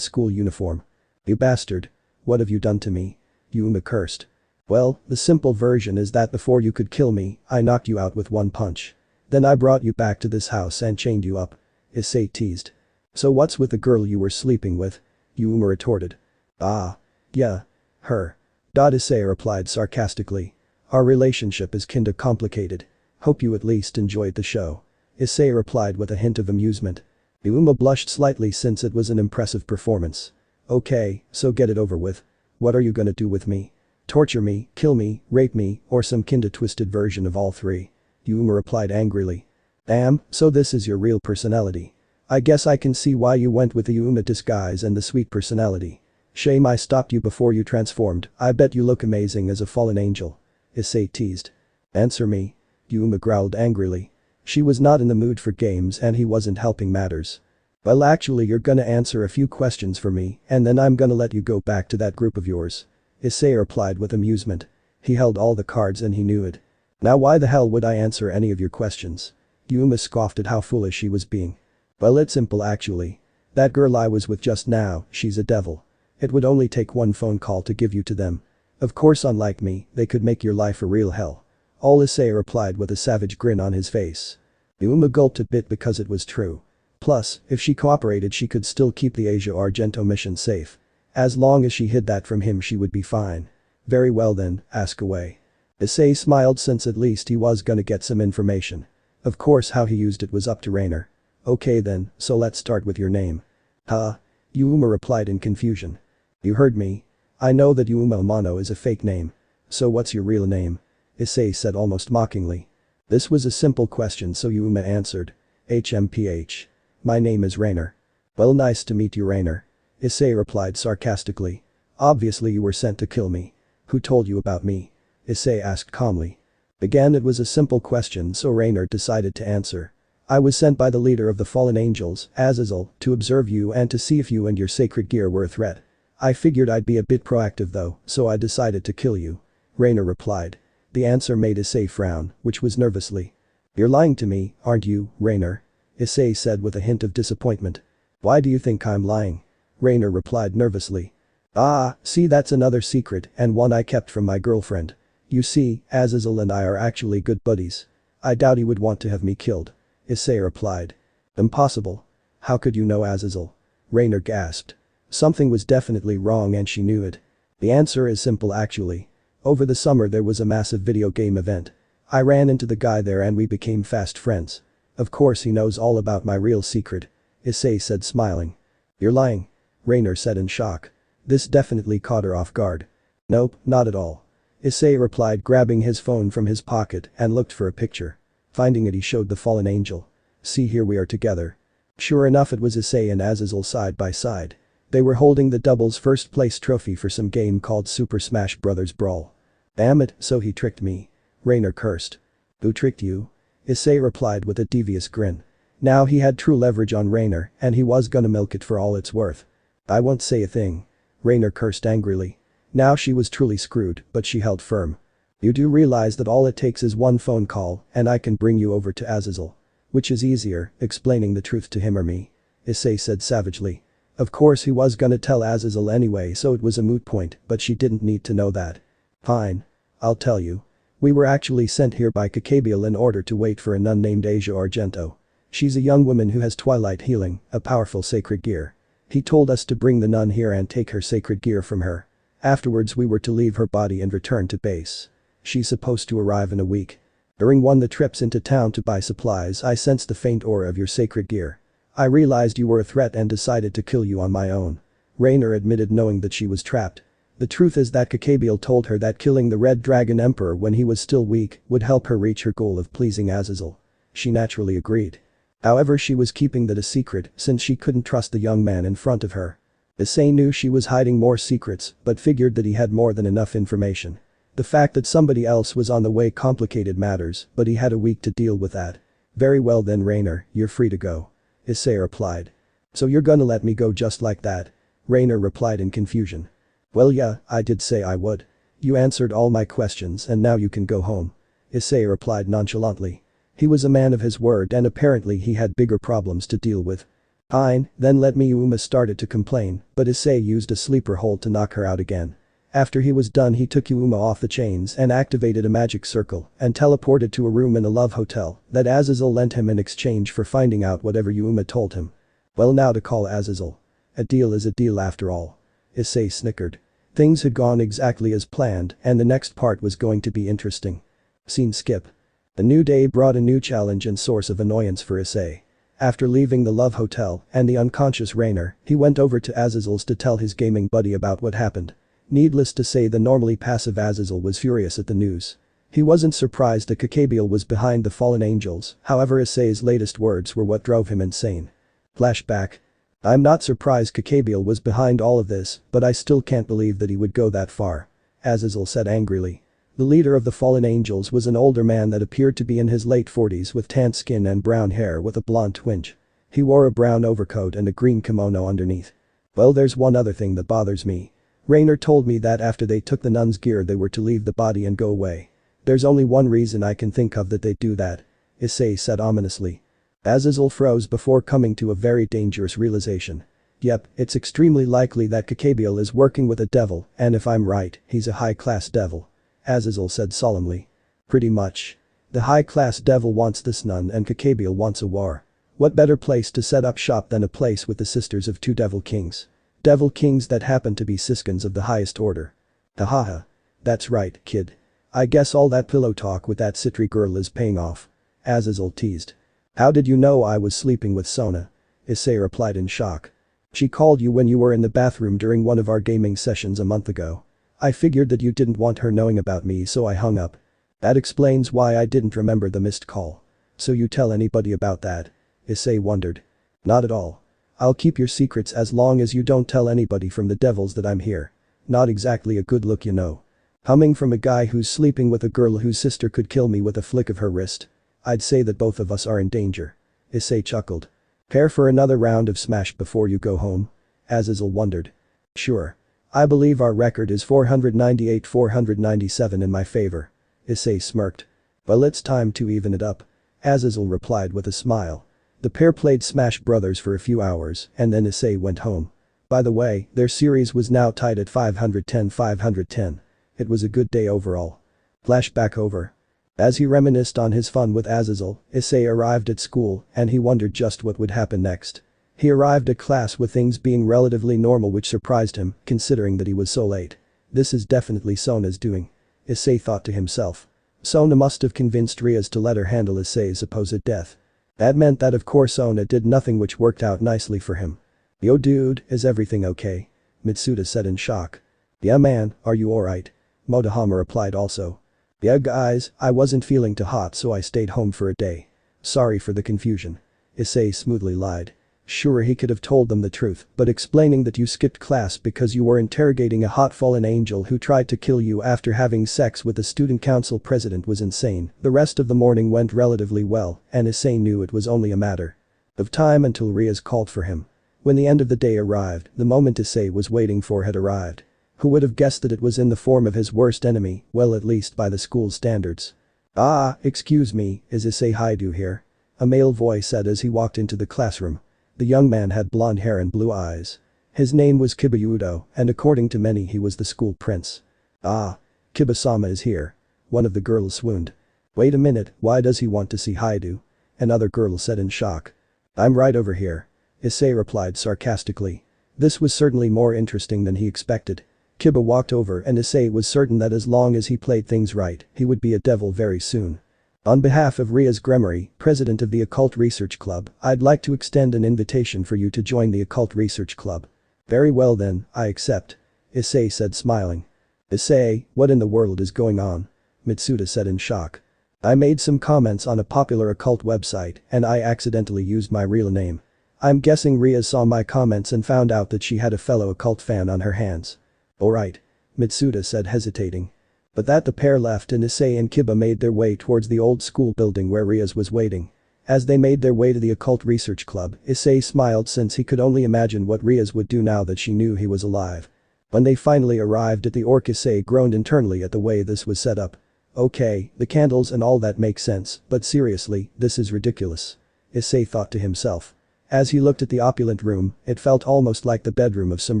school uniform. "You bastard. What have you done to me?" Yuma cursed. "Well, the simple version is that before you could kill me, I knocked you out with one punch. Then I brought you back to this house and chained you up," Issei teased. "So what's with the girl you were sleeping with?" Yuma retorted. "Ah. Yeah. Her." Issei replied sarcastically. "Our relationship is kinda complicated. Hope you at least enjoyed the show," Issei replied with a hint of amusement. Yuma blushed slightly since it was an impressive performance. "Okay, so get it over with. What are you gonna do with me? Torture me, kill me, rape me, or some kinda twisted version of all three?" Yuma replied angrily. "Damn, so this is your real personality. I guess I can see why you went with the Yuma disguise and the sweet personality. Shame I stopped you before you transformed. I bet you look amazing as a fallen angel," Issei teased. "Answer me," Yuma growled angrily. She was not in the mood for games and he wasn't helping matters. "Well actually you're gonna answer a few questions for me and then I'm gonna let you go back to that group of yours," Issei replied with amusement. He held all the cards and he knew it. "Now why the hell would I answer any of your questions?" Yuma scoffed at how foolish she was being. "Well it's simple actually. That girl I was with just now, she's a devil. It would only take one phone call to give you to them. Of course unlike me, they could make your life a real hell. All Issei replied with a savage grin on his face. Yuma gulped a bit because it was true. Plus, if she cooperated she could still keep the Asia Argento mission safe. As long as she hid that from him she would be fine. Very well then, ask away. Issei smiled since at least he was gonna get some information. Of course how he used it was up to Rainer. Okay then, so let's start with your name. Huh? Yuma replied in confusion. You heard me. I know that Yuma Amano is a fake name. So what's your real name? Issei said almost mockingly. This was a simple question so Yuma answered. HMPH. My name is Rainer. Well, nice to meet you, Rainer. Issei replied sarcastically. Obviously you were sent to kill me. Who told you about me? Issei asked calmly. Again it was a simple question so Rainer decided to answer. I was sent by the leader of the fallen angels, Azazel, to observe you and to see if you and your sacred gear were a threat. I figured I'd be a bit proactive though, so I decided to kill you. Rainer replied. The answer made Issei frown, which was nervously. You're lying to me, aren't you, Rainer? Issei said with a hint of disappointment. Why do you think I'm lying? Rainer replied nervously. Ah, see, that's another secret and one I kept from my girlfriend. You see, Azazel and I are actually good buddies. I doubt he would want to have me killed. Issei replied. Impossible. How could you know Azazel? Rainer gasped. Something was definitely wrong and she knew it. The answer is simple actually. Over the summer there was a massive video game event. I ran into the guy there and we became fast friends. Of course he knows all about my real secret. Issei said smiling. You're lying. Rainer said in shock. This definitely caught her off guard. Nope, not at all. Issei replied, grabbing his phone from his pocket and looked for a picture. Finding it he showed the fallen angel. See, here we are together. Sure enough it was Issei and Azazel side by side. They were holding the doubles first place trophy for some game called Super Smash Bros. Brawl. Damn it, so he tricked me. Rainer cursed. Who tricked you? Issei replied with a devious grin. Now he had true leverage on Rainer and he was gonna milk it for all it's worth. I won't say a thing. Rainer cursed angrily. Now she was truly screwed, but she held firm. You do realize that all it takes is one phone call and I can bring you over to Azazel. Which is easier, explaining the truth to him or me? Issei said savagely. Of course he was gonna tell Azazel anyway so it was a moot point, but she didn't need to know that. Fine. I'll tell you. We were actually sent here by Kakabiel in order to wait for a nun named Asia Argento. She's a young woman who has twilight healing, a powerful sacred gear. He told us to bring the nun here and take her sacred gear from her. Afterwards we were to leave her body and return to base. She's supposed to arrive in a week. During one of the trips into town to buy supplies I sensed the faint aura of your sacred gear. I realized you were a threat and decided to kill you on my own. Rainer admitted knowing that she was trapped. The truth is that Kakabiel told her that killing the Red Dragon Emperor when he was still weak would help her reach her goal of pleasing Azazel. She naturally agreed. However, she was keeping that a secret since she couldn't trust the young man in front of her. Issei knew she was hiding more secrets but figured that he had more than enough information. The fact that somebody else was on the way complicated matters, but he had a week to deal with that. Very well then, Rainer, you're free to go. Issei replied. So you're gonna let me go just like that? Rainer replied in confusion. Well yeah, I did say I would. You answered all my questions and now you can go home. Issei replied nonchalantly. He was a man of his word and apparently he had bigger problems to deal with. Fine, then let me. Yuma started to complain, but Issei used a sleeper hold to knock her out again. After he was done he took Yuma off the chains and activated a magic circle and teleported to a room in a love hotel that Azazel lent him in exchange for finding out whatever Yuma told him. Well, now to call Azazel. A deal is a deal after all. Issei snickered. Things had gone exactly as planned and the next part was going to be interesting. Scene skip. The new day brought a new challenge and source of annoyance for Issei. After leaving the love hotel and the unconscious Rainer, he went over to Azazel's to tell his gaming buddy about what happened. Needless to say, the normally passive Azazel was furious at the news. He wasn't surprised that Kakabiel was behind the fallen angels, however Issei's latest words were what drove him insane. Flashback. I'm not surprised Kakabiel was behind all of this, but I still can't believe that he would go that far. Azazel said angrily. The leader of the fallen angels was an older man that appeared to be in his late 40s with tanned skin and brown hair with a blonde twinge. He wore a brown overcoat and a green kimono underneath. Well, there's one other thing that bothers me. Rainer told me that after they took the nun's gear they were to leave the body and go away. There's only one reason I can think of that they'd do that. Issei said ominously. Azazel froze before coming to a very dangerous realization. Yep, it's extremely likely that Kakabiel is working with a devil and if I'm right, he's a high-class devil. Azazel said solemnly. Pretty much. The high-class devil wants this nun and Kakabiel wants a war. What better place to set up shop than a place with the sisters of two devil kings? Devil kings that happen to be siskins of the highest order. Hahaha. That's right, kid. I guess all that pillow talk with that Sitri girl is paying off. Azazel teased. How did you know I was sleeping with Sona? Issei replied in shock. She called you when you were in the bathroom during one of our gaming sessions a month ago. I figured that you didn't want her knowing about me, so I hung up. That explains why I didn't remember the missed call. So you tell anybody about that? Issei wondered. Not at all. I'll keep your secrets as long as you don't tell anybody from the devils that I'm here. Not exactly a good look, you know. Humming from a guy who's sleeping with a girl whose sister could kill me with a flick of her wrist. I'd say that both of us are in danger. Issei chuckled. Care for another round of Smash before you go home? Azazel wondered. Sure. I believe our record is 498-497 in my favor. Issei smirked. Well, it's time to even it up. Azazel replied with a smile. The pair played Smash Brothers for a few hours and then Issei went home. By the way, their series was now tied at 510-510. It was a good day overall. Flashback over. As he reminisced on his fun with Azazel, Issei arrived at school and he wondered just what would happen next. He arrived at class with things being relatively normal, which surprised him, considering that he was so late. This is definitely Sona's doing. Issei thought to himself. Sona must have convinced Rias to let her handle Issei's supposed death. That meant that of course Sona did nothing, which worked out nicely for him. Yo dude, is everything okay? Mitsuda said in shock. Yeah man, are you alright? Motohama replied also. Yeah guys, I wasn't feeling too hot so I stayed home for a day. Sorry for the confusion. Issei smoothly lied. Sure, he could have told them the truth, but explaining that you skipped class because you were interrogating a hot fallen angel who tried to kill you after having sex with the student council president was insane. The rest of the morning went relatively well and Issei knew it was only a matter of time until Rias called for him. When the end of the day arrived, the moment Issei was waiting for had arrived. Who would have guessed that it was in the form of his worst enemy, well at least by the school's standards. Ah, excuse me, is Issei Hyoudou here? A male voice said as he walked into the classroom. The young man had blonde hair and blue eyes. His name was Issei Hyoudou and according to many he was the school prince. Ah. Kiba-sama is here. One of the girls swooned. Wait a minute, why does he want to see Hyoudou? Another girl said in shock. I'm right over here. Issei replied sarcastically. This was certainly more interesting than he expected. Kiba walked over and Issei was certain that as long as he played things right, he would be a devil very soon. On behalf of Rias Gremory, president of the Occult Research Club, I'd like to extend an invitation for you to join the Occult Research Club. Very well then, I accept. Issei said smiling. Issei, what in the world is going on? Mitsuda said in shock. I made some comments on a popular occult website and I accidentally used my real name. I'm guessing Rias saw my comments and found out that she had a fellow occult fan on her hands. Alright. Mitsuda said hesitating. But that the pair left and Issei and Kiba made their way towards the old school building where Rias was waiting. As they made their way to the Occult Research Club, Issei smiled since he could only imagine what Rias would do now that she knew he was alive. When they finally arrived at the Orc, Issei groaned internally at the way this was set up. Okay, the candles and all that make sense, but seriously, this is ridiculous. Issei thought to himself. As he looked at the opulent room, it felt almost like the bedroom of some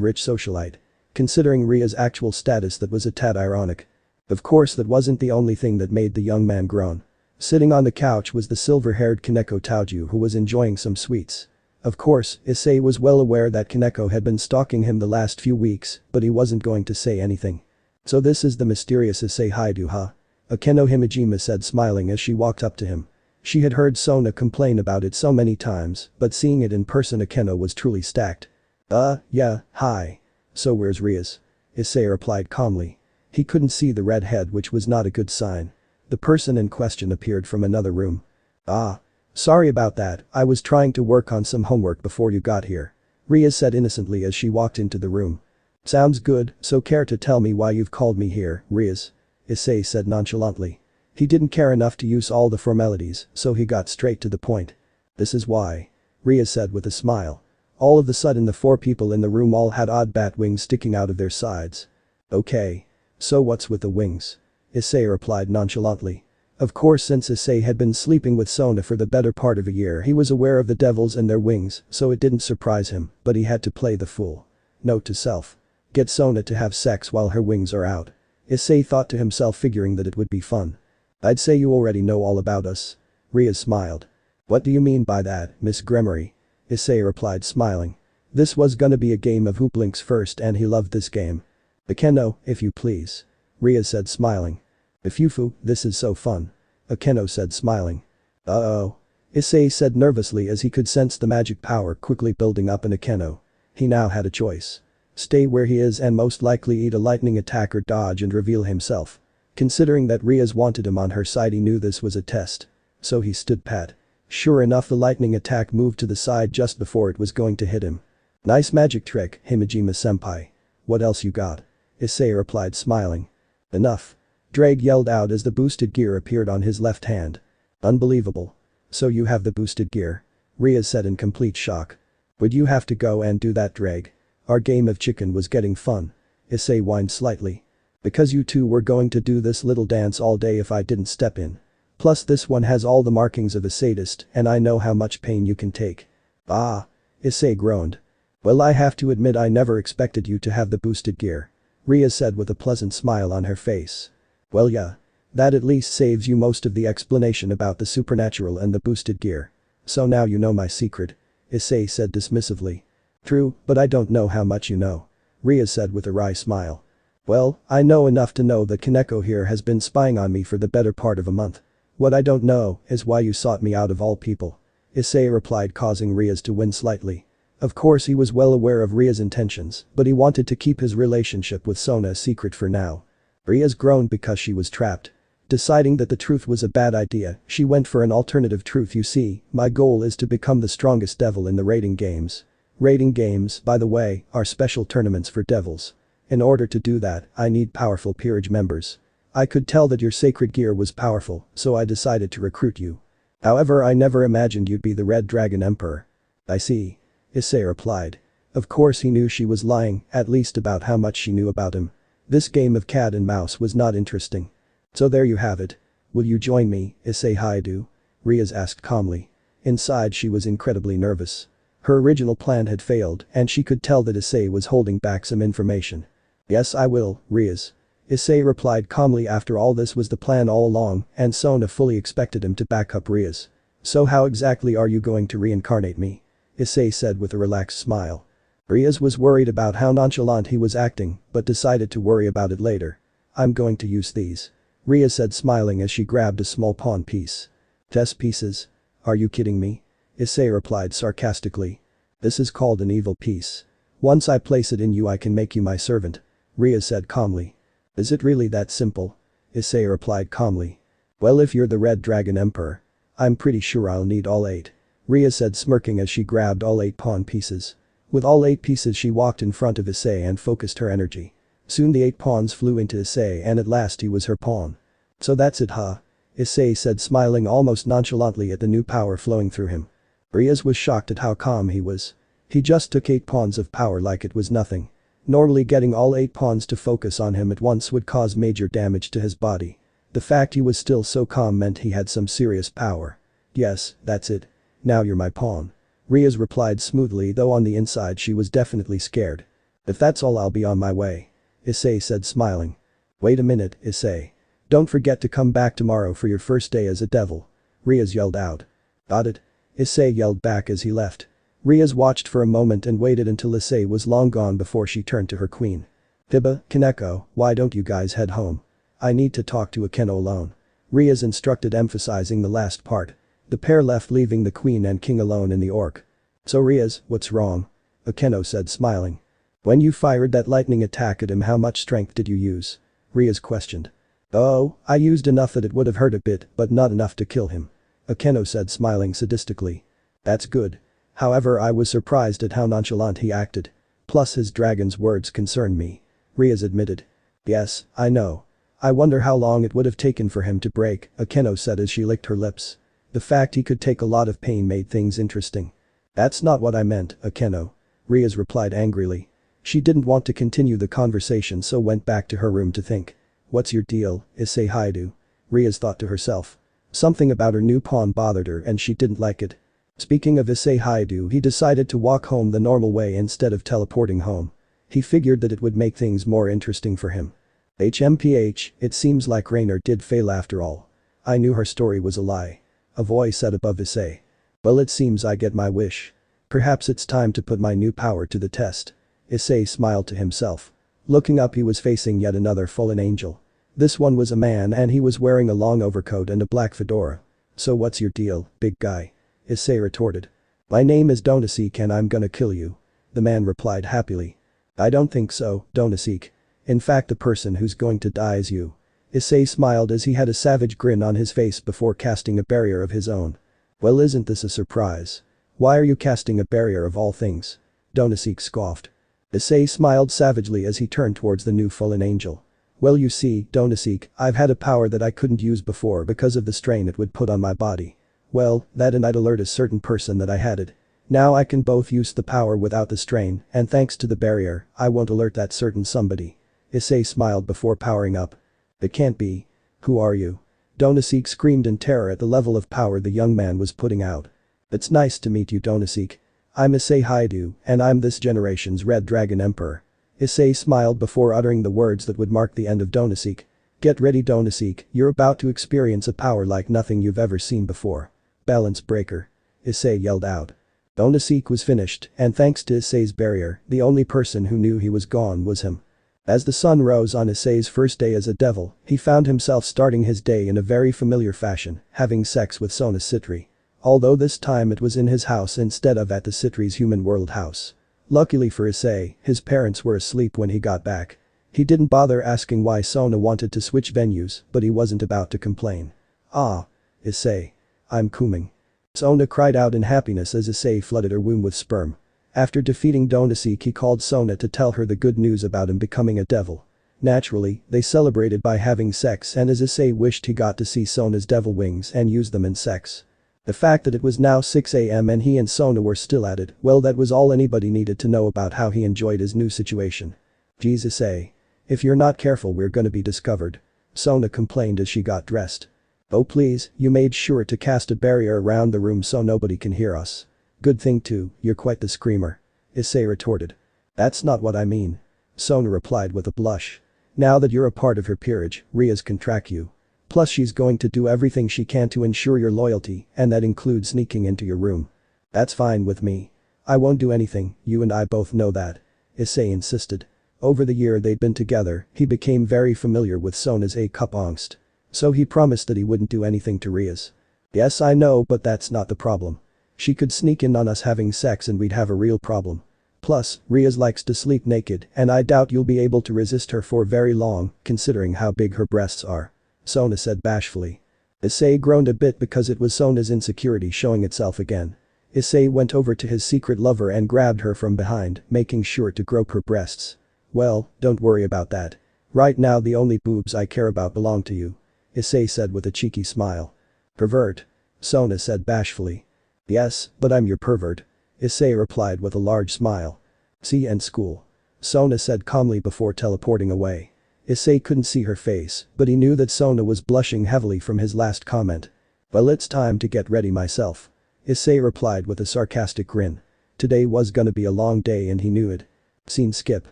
rich socialite. Considering Ria's actual status, that was a tad ironic. Of course that wasn't the only thing that made the young man groan. Sitting on the couch was the silver-haired Kaneko Taoju, who was enjoying some sweets. Of course, Issei was well aware that Kaneko had been stalking him the last few weeks, but he wasn't going to say anything. So this is the mysterious Issei Hyoudou, huh? Akeno Himejima said smiling as she walked up to him. She had heard Sona complain about it so many times, but seeing it in person Akeno was truly stacked. Yeah, hi. So where's Rias? Issei replied calmly. He couldn't see the red head, which was not a good sign. The person in question appeared from another room. Ah. Sorry about that, I was trying to work on some homework before you got here. Rias said innocently as she walked into the room. Sounds good, so care to tell me why you've called me here, Rias? Issei said nonchalantly. He didn't care enough to use all the formalities, so he got straight to the point. This is why. Rias said with a smile. All of a sudden the four people in the room all had odd bat wings sticking out of their sides. Okay. So what's with the wings? Issei replied nonchalantly. Of course, since Issei had been sleeping with Sona for the better part of a year, he was aware of the devils and their wings, so it didn't surprise him, but he had to play the fool. Note to self. Get Sona to have sex while her wings are out. Issei thought to himself, figuring that it would be fun. I'd say you already know all about us. Rias smiled. What do you mean by that, Miss Gremory? Issei replied smiling. This was gonna be a game of who blinks first and he loved this game. Akeno, if you please. Rias said smiling. Ifufu, this is so fun. Akeno said smiling. Uh-oh. Issei said nervously as he could sense the magic power quickly building up in Akeno. He now had a choice. Stay where he is and most likely eat a lightning attack or dodge and reveal himself. Considering that Rias wanted him on her side, he knew this was a test. So he stood pat. Sure enough, the lightning attack moved to the side just before it was going to hit him. Nice magic trick, Himejima-senpai. What else you got? Issei replied smiling. Enough. Drake yelled out as the boosted gear appeared on his left hand. Unbelievable. So you have the boosted gear? Rias said in complete shock. Would you have to go and do that, Drake? Our game of chicken was getting fun. Issei whined slightly. Because you two were going to do this little dance all day if I didn't step in. Plus this one has all the markings of a sadist and I know how much pain you can take. Ah. Issei groaned. Well, I have to admit I never expected you to have the boosted gear. Rias said with a pleasant smile on her face. Well yeah. That at least saves you most of the explanation about the supernatural and the boosted gear. So now you know my secret. Issei said dismissively. True, but I don't know how much you know. Rias said with a wry smile. Well, I know enough to know that Kaneko here has been spying on me for the better part of a month. What I don't know is why you sought me out of all people. Issei replied, causing Rias to wince slightly. Of course he was well aware of Rias' intentions, but he wanted to keep his relationship with Sona a secret for now. Rias groaned because she was trapped. Deciding that the truth was a bad idea, she went for an alternative truth. You see, my goal is to become the strongest devil in the rating games. Rating games, by the way, are special tournaments for devils. In order to do that, I need powerful peerage members. I could tell that your sacred gear was powerful, so I decided to recruit you. However, I never imagined you'd be the Red Dragon Emperor. I see. Issei replied. Of course he knew she was lying, at least about how much she knew about him. This game of cat and mouse was not interesting. So there you have it. Will you join me, Issei Hyoudou? Rias asked calmly. Inside she was incredibly nervous. Her original plan had failed and she could tell that Issei was holding back some information. Yes, I will, Rias. Issei replied calmly. After all, this was the plan all along and Sona fully expected him to back up Rias. So how exactly are you going to reincarnate me? Issei said with a relaxed smile. Rias was worried about how nonchalant he was acting but decided to worry about it later. I'm going to use these. Rias said smiling as she grabbed a small pawn piece. Chess pieces? Are you kidding me? Issei replied sarcastically. This is called an evil piece. Once I place it in you, I can make you my servant. Rias said calmly. Is it really that simple? Issei replied calmly. Well, if you're the Red Dragon Emperor. I'm pretty sure I'll need all 8. Rias said smirking as she grabbed all 8 pawn pieces. With all 8 pieces she walked in front of Issei and focused her energy. Soon the 8 pawns flew into Issei and at last he was her pawn. So that's it, huh? Issei said, smiling almost nonchalantly at the new power flowing through him. Rias was shocked at how calm he was. He just took 8 pawns of power like it was nothing. Normally getting all 8 pawns to focus on him at once would cause major damage to his body. The fact he was still so calm meant he had some serious power. Yes, that's it. Now you're my pawn. Rias replied smoothly, though on the inside she was definitely scared. If that's all, I'll be on my way. Issei said smiling. Wait a minute, Issei. Don't forget to come back tomorrow for your first day as a devil. Rias yelled out. Got it? Issei yelled back as he left. Rias watched for a moment and waited until Issei was long gone before she turned to her queen. Hiba, Kaneko, why don't you guys head home? I need to talk to Akeno alone. Rias instructed, emphasizing the last part. The pair left, leaving the queen and king alone in the orc. So Rias, what's wrong? Akeno said smiling. When you fired that lightning attack at him, how much strength did you use? Rias questioned. Oh, I used enough that it would have hurt a bit but not enough to kill him. Akeno said, smiling sadistically. That's good. However, I was surprised at how nonchalant he acted. Plus his dragon's words concerned me. Rias admitted. Yes, I know. I wonder how long it would have taken for him to break, Akeno said as she licked her lips. The fact he could take a lot of pain made things interesting. That's not what I meant, Akeno. Rias replied angrily. She didn't want to continue the conversation, so went back to her room to think. What's your deal, Issei Hyoudou? Rias thought to herself. Something about her new pawn bothered her and she didn't like it. Speaking of Issei Hyoudou, he decided to walk home the normal way instead of teleporting home. He figured that it would make things more interesting for him. HMPH, it seems like Rainer did fail after all. I knew her story was a lie. A voice said above Issei. Well, it seems I get my wish. Perhaps it's time to put my new power to the test. Issei smiled to himself. Looking up, he was facing yet another fallen angel. This one was a man and he was wearing a long overcoat and a black fedora. So what's your deal, big guy? Issei retorted. My name is DxD and I'm gonna kill you. The man replied happily. I don't think so, DxD. In fact, the person who's going to die is you. Issei smiled as he had a savage grin on his face before casting a barrier of his own. Well, isn't this a surprise? Why are you casting a barrier of all things? DxD scoffed. Issei smiled savagely as he turned towards the new fallen angel. Well, you see, DxD, I've had a power that I couldn't use before because of the strain it would put on my body. Well, that and I'd alert a certain person that I had it. Now I can both use the power without the strain, and thanks to the barrier, I won't alert that certain somebody. Issei smiled before powering up. It can't be. Who are you? DxD screamed in terror at the level of power the young man was putting out. It's nice to meet you, DxD. I'm Issei Hyoudou, and I'm this generation's Red Dragon Emperor. Issei smiled before uttering the words that would mark the end of DxD. Get ready, DxD, you're about to experience a power like nothing you've ever seen before. Balance breaker. Issei yelled out. DxD was finished, and thanks to Issei's barrier, the only person who knew he was gone was him. As the sun rose on Issei's first day as a devil, he found himself starting his day in a very familiar fashion, having sex with Sona Sitri. Although this time it was in his house instead of at the Sitri's human world house. Luckily for Issei, his parents were asleep when he got back. He didn't bother asking why Sona wanted to switch venues, but he wasn't about to complain. Ah. Issei. I'm coming. Sona cried out in happiness as Issei flooded her womb with sperm. After defeating DxD, he called Sona to tell her the good news about him becoming a devil. Naturally, they celebrated by having sex, and as Issei wished he got to see Sona's devil wings and use them in sex. The fact that it was now 6 AM and he and Sona were still at it, well, that was all anybody needed to know about how he enjoyed his new situation. Jeez, Issei. If you're not careful, we're gonna be discovered. Sona complained as she got dressed. Oh please, you made sure to cast a barrier around the room so nobody can hear us. Good thing too, you're quite the screamer. Issei retorted. That's not what I mean. Sona replied with a blush. Now that you're a part of her peerage, Rias can track you. Plus she's going to do everything she can to ensure your loyalty, and that includes sneaking into your room. That's fine with me. I won't do anything, you and I both know that. Issei insisted. Over the year they'd been together, he became very familiar with Sona's A-cup angst. So he promised that he wouldn't do anything to Rias. Yes, I know, but that's not the problem. She could sneak in on us having sex and we'd have a real problem. Plus, Rias likes to sleep naked and I doubt you'll be able to resist her for very long, considering how big her breasts are. Sona said bashfully. Issei groaned a bit because it was Sona's insecurity showing itself again. Issei went over to his secret lover and grabbed her from behind, making sure to grope her breasts. Well, don't worry about that. Right now the only boobs I care about belong to you. Issei said with a cheeky smile. Pervert. Sona said bashfully. Yes, but I'm your pervert. Issei replied with a large smile. See you in school. Sona said calmly before teleporting away. Issei couldn't see her face, but he knew that Sona was blushing heavily from his last comment. Well, it's time to get ready myself. Issei replied with a sarcastic grin. Today was gonna be a long day and he knew it. Scene skip.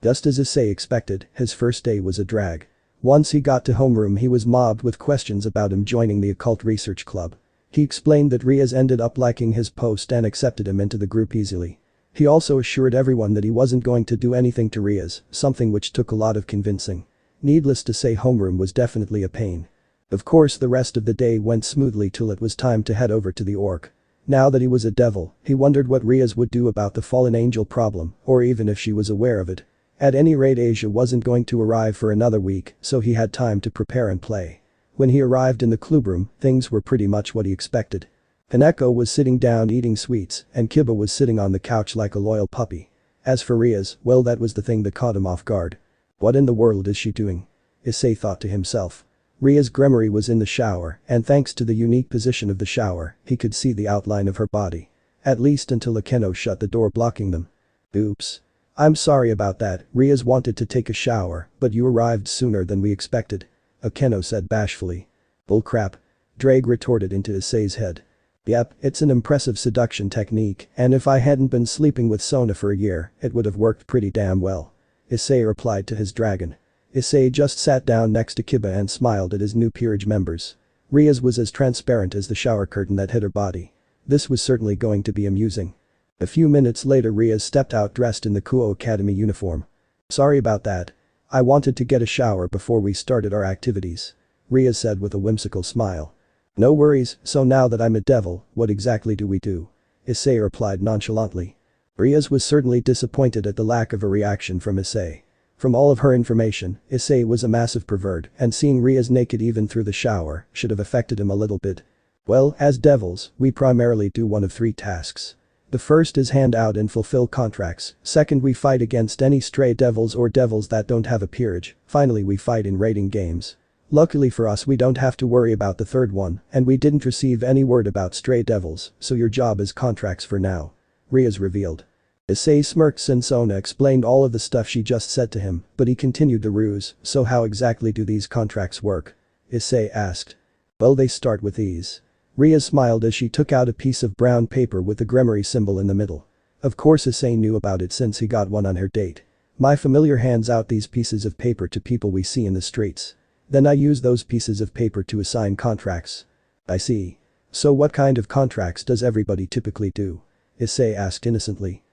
Just as Issei expected, his first day was a drag. Once he got to homeroom he was mobbed with questions about him joining the occult research club. He explained that Rias ended up liking his post and accepted him into the group easily. He also assured everyone that he wasn't going to do anything to Rias, something which took a lot of convincing. Needless to say, homeroom was definitely a pain. Of course, the rest of the day went smoothly till it was time to head over to the Orc. Now that he was a devil, he wondered what Rias would do about the fallen angel problem, or even if she was aware of it. At any rate, Asia wasn't going to arrive for another week, so he had time to prepare and play. When he arrived in the clubroom, things were pretty much what he expected. Kaneko was sitting down eating sweets, and Kiba was sitting on the couch like a loyal puppy. As for Rias, well, that was the thing that caught him off guard. What in the world is she doing? Issei thought to himself. Rias' grimoire was in the shower, and thanks to the unique position of the shower, he could see the outline of her body. At least until Akeno shut the door blocking them. Oops. I'm sorry about that, Rias wanted to take a shower, but you arrived sooner than we expected. Akeno said bashfully. Bullcrap. Drake retorted into Issei's head. Yep, it's an impressive seduction technique, and if I hadn't been sleeping with Sona for a year, it would have worked pretty damn well. Issei replied to his dragon. Issei just sat down next to Kiba and smiled at his new peerage members. Rias was as transparent as the shower curtain that hid her body. This was certainly going to be amusing. A few minutes later Rias stepped out dressed in the Kuo Academy uniform. "Sorry about that. I wanted to get a shower before we started our activities," Rias said with a whimsical smile. "No worries, so now that I'm a devil, what exactly do we do?" Issei replied nonchalantly. Rias was certainly disappointed at the lack of a reaction from Issei. From all of her information, Issei was a massive pervert and seeing Rias naked even through the shower should have affected him a little bit. "Well, as devils, we primarily do one of 3 tasks. The first is hand out and fulfill contracts, second we fight against any stray devils or devils that don't have a peerage, finally we fight in raiding games. Luckily for us we don't have to worry about the third one and we didn't receive any word about stray devils, so your job is contracts for now," Rias revealed. Issei smirked since Sona explained all of the stuff she just said to him, but he continued the ruse, "So how exactly do these contracts work?" Issei asked. "Well, they start with these." Rias smiled as she took out a piece of brown paper with the Gremory symbol in the middle. Of course Issei knew about it since he got one on her date. "My familiar hands out these pieces of paper to people we see in the streets. Then I use those pieces of paper to assign contracts." "I see. So what kind of contracts does everybody typically do?" Issei asked innocently.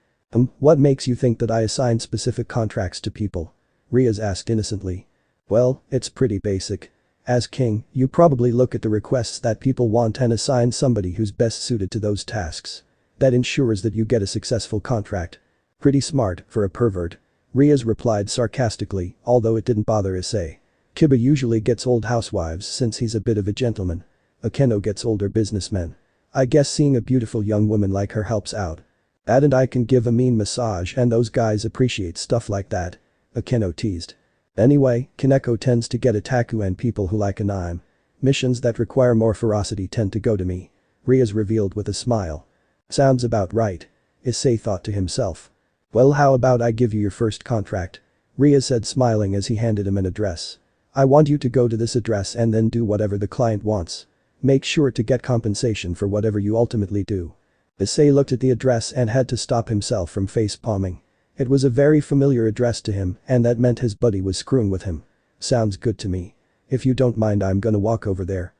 What makes you think that I assign specific contracts to people?" Rias asked innocently. "Well, it's pretty basic. As king, you probably look at the requests that people want and assign somebody who's best suited to those tasks. That ensures that you get a successful contract. Pretty smart for a pervert," Rias replied sarcastically, although it didn't bother Issei. "Kiba usually gets old housewives since he's a bit of a gentleman. Akeno gets older businessmen. I guess seeing a beautiful young woman like her helps out. And I can give a mean massage and those guys appreciate stuff like that," Akeno teased. "Anyway, Kaneko tends to get Otaku and people who like anime. Missions that require more ferocity tend to go to me," Rias revealed with a smile. "Sounds about right," Issei thought to himself. "Well, how about I give you your first contract?" Rias said smiling as he handed him an address. "I want you to go to this address and then do whatever the client wants. Make sure to get compensation for whatever you ultimately do." Issei looked at the address and had to stop himself from face-palming. It was a very familiar address to him and that meant his buddy was screwing with him. "Sounds good to me. If you don't mind I'm gonna walk over there."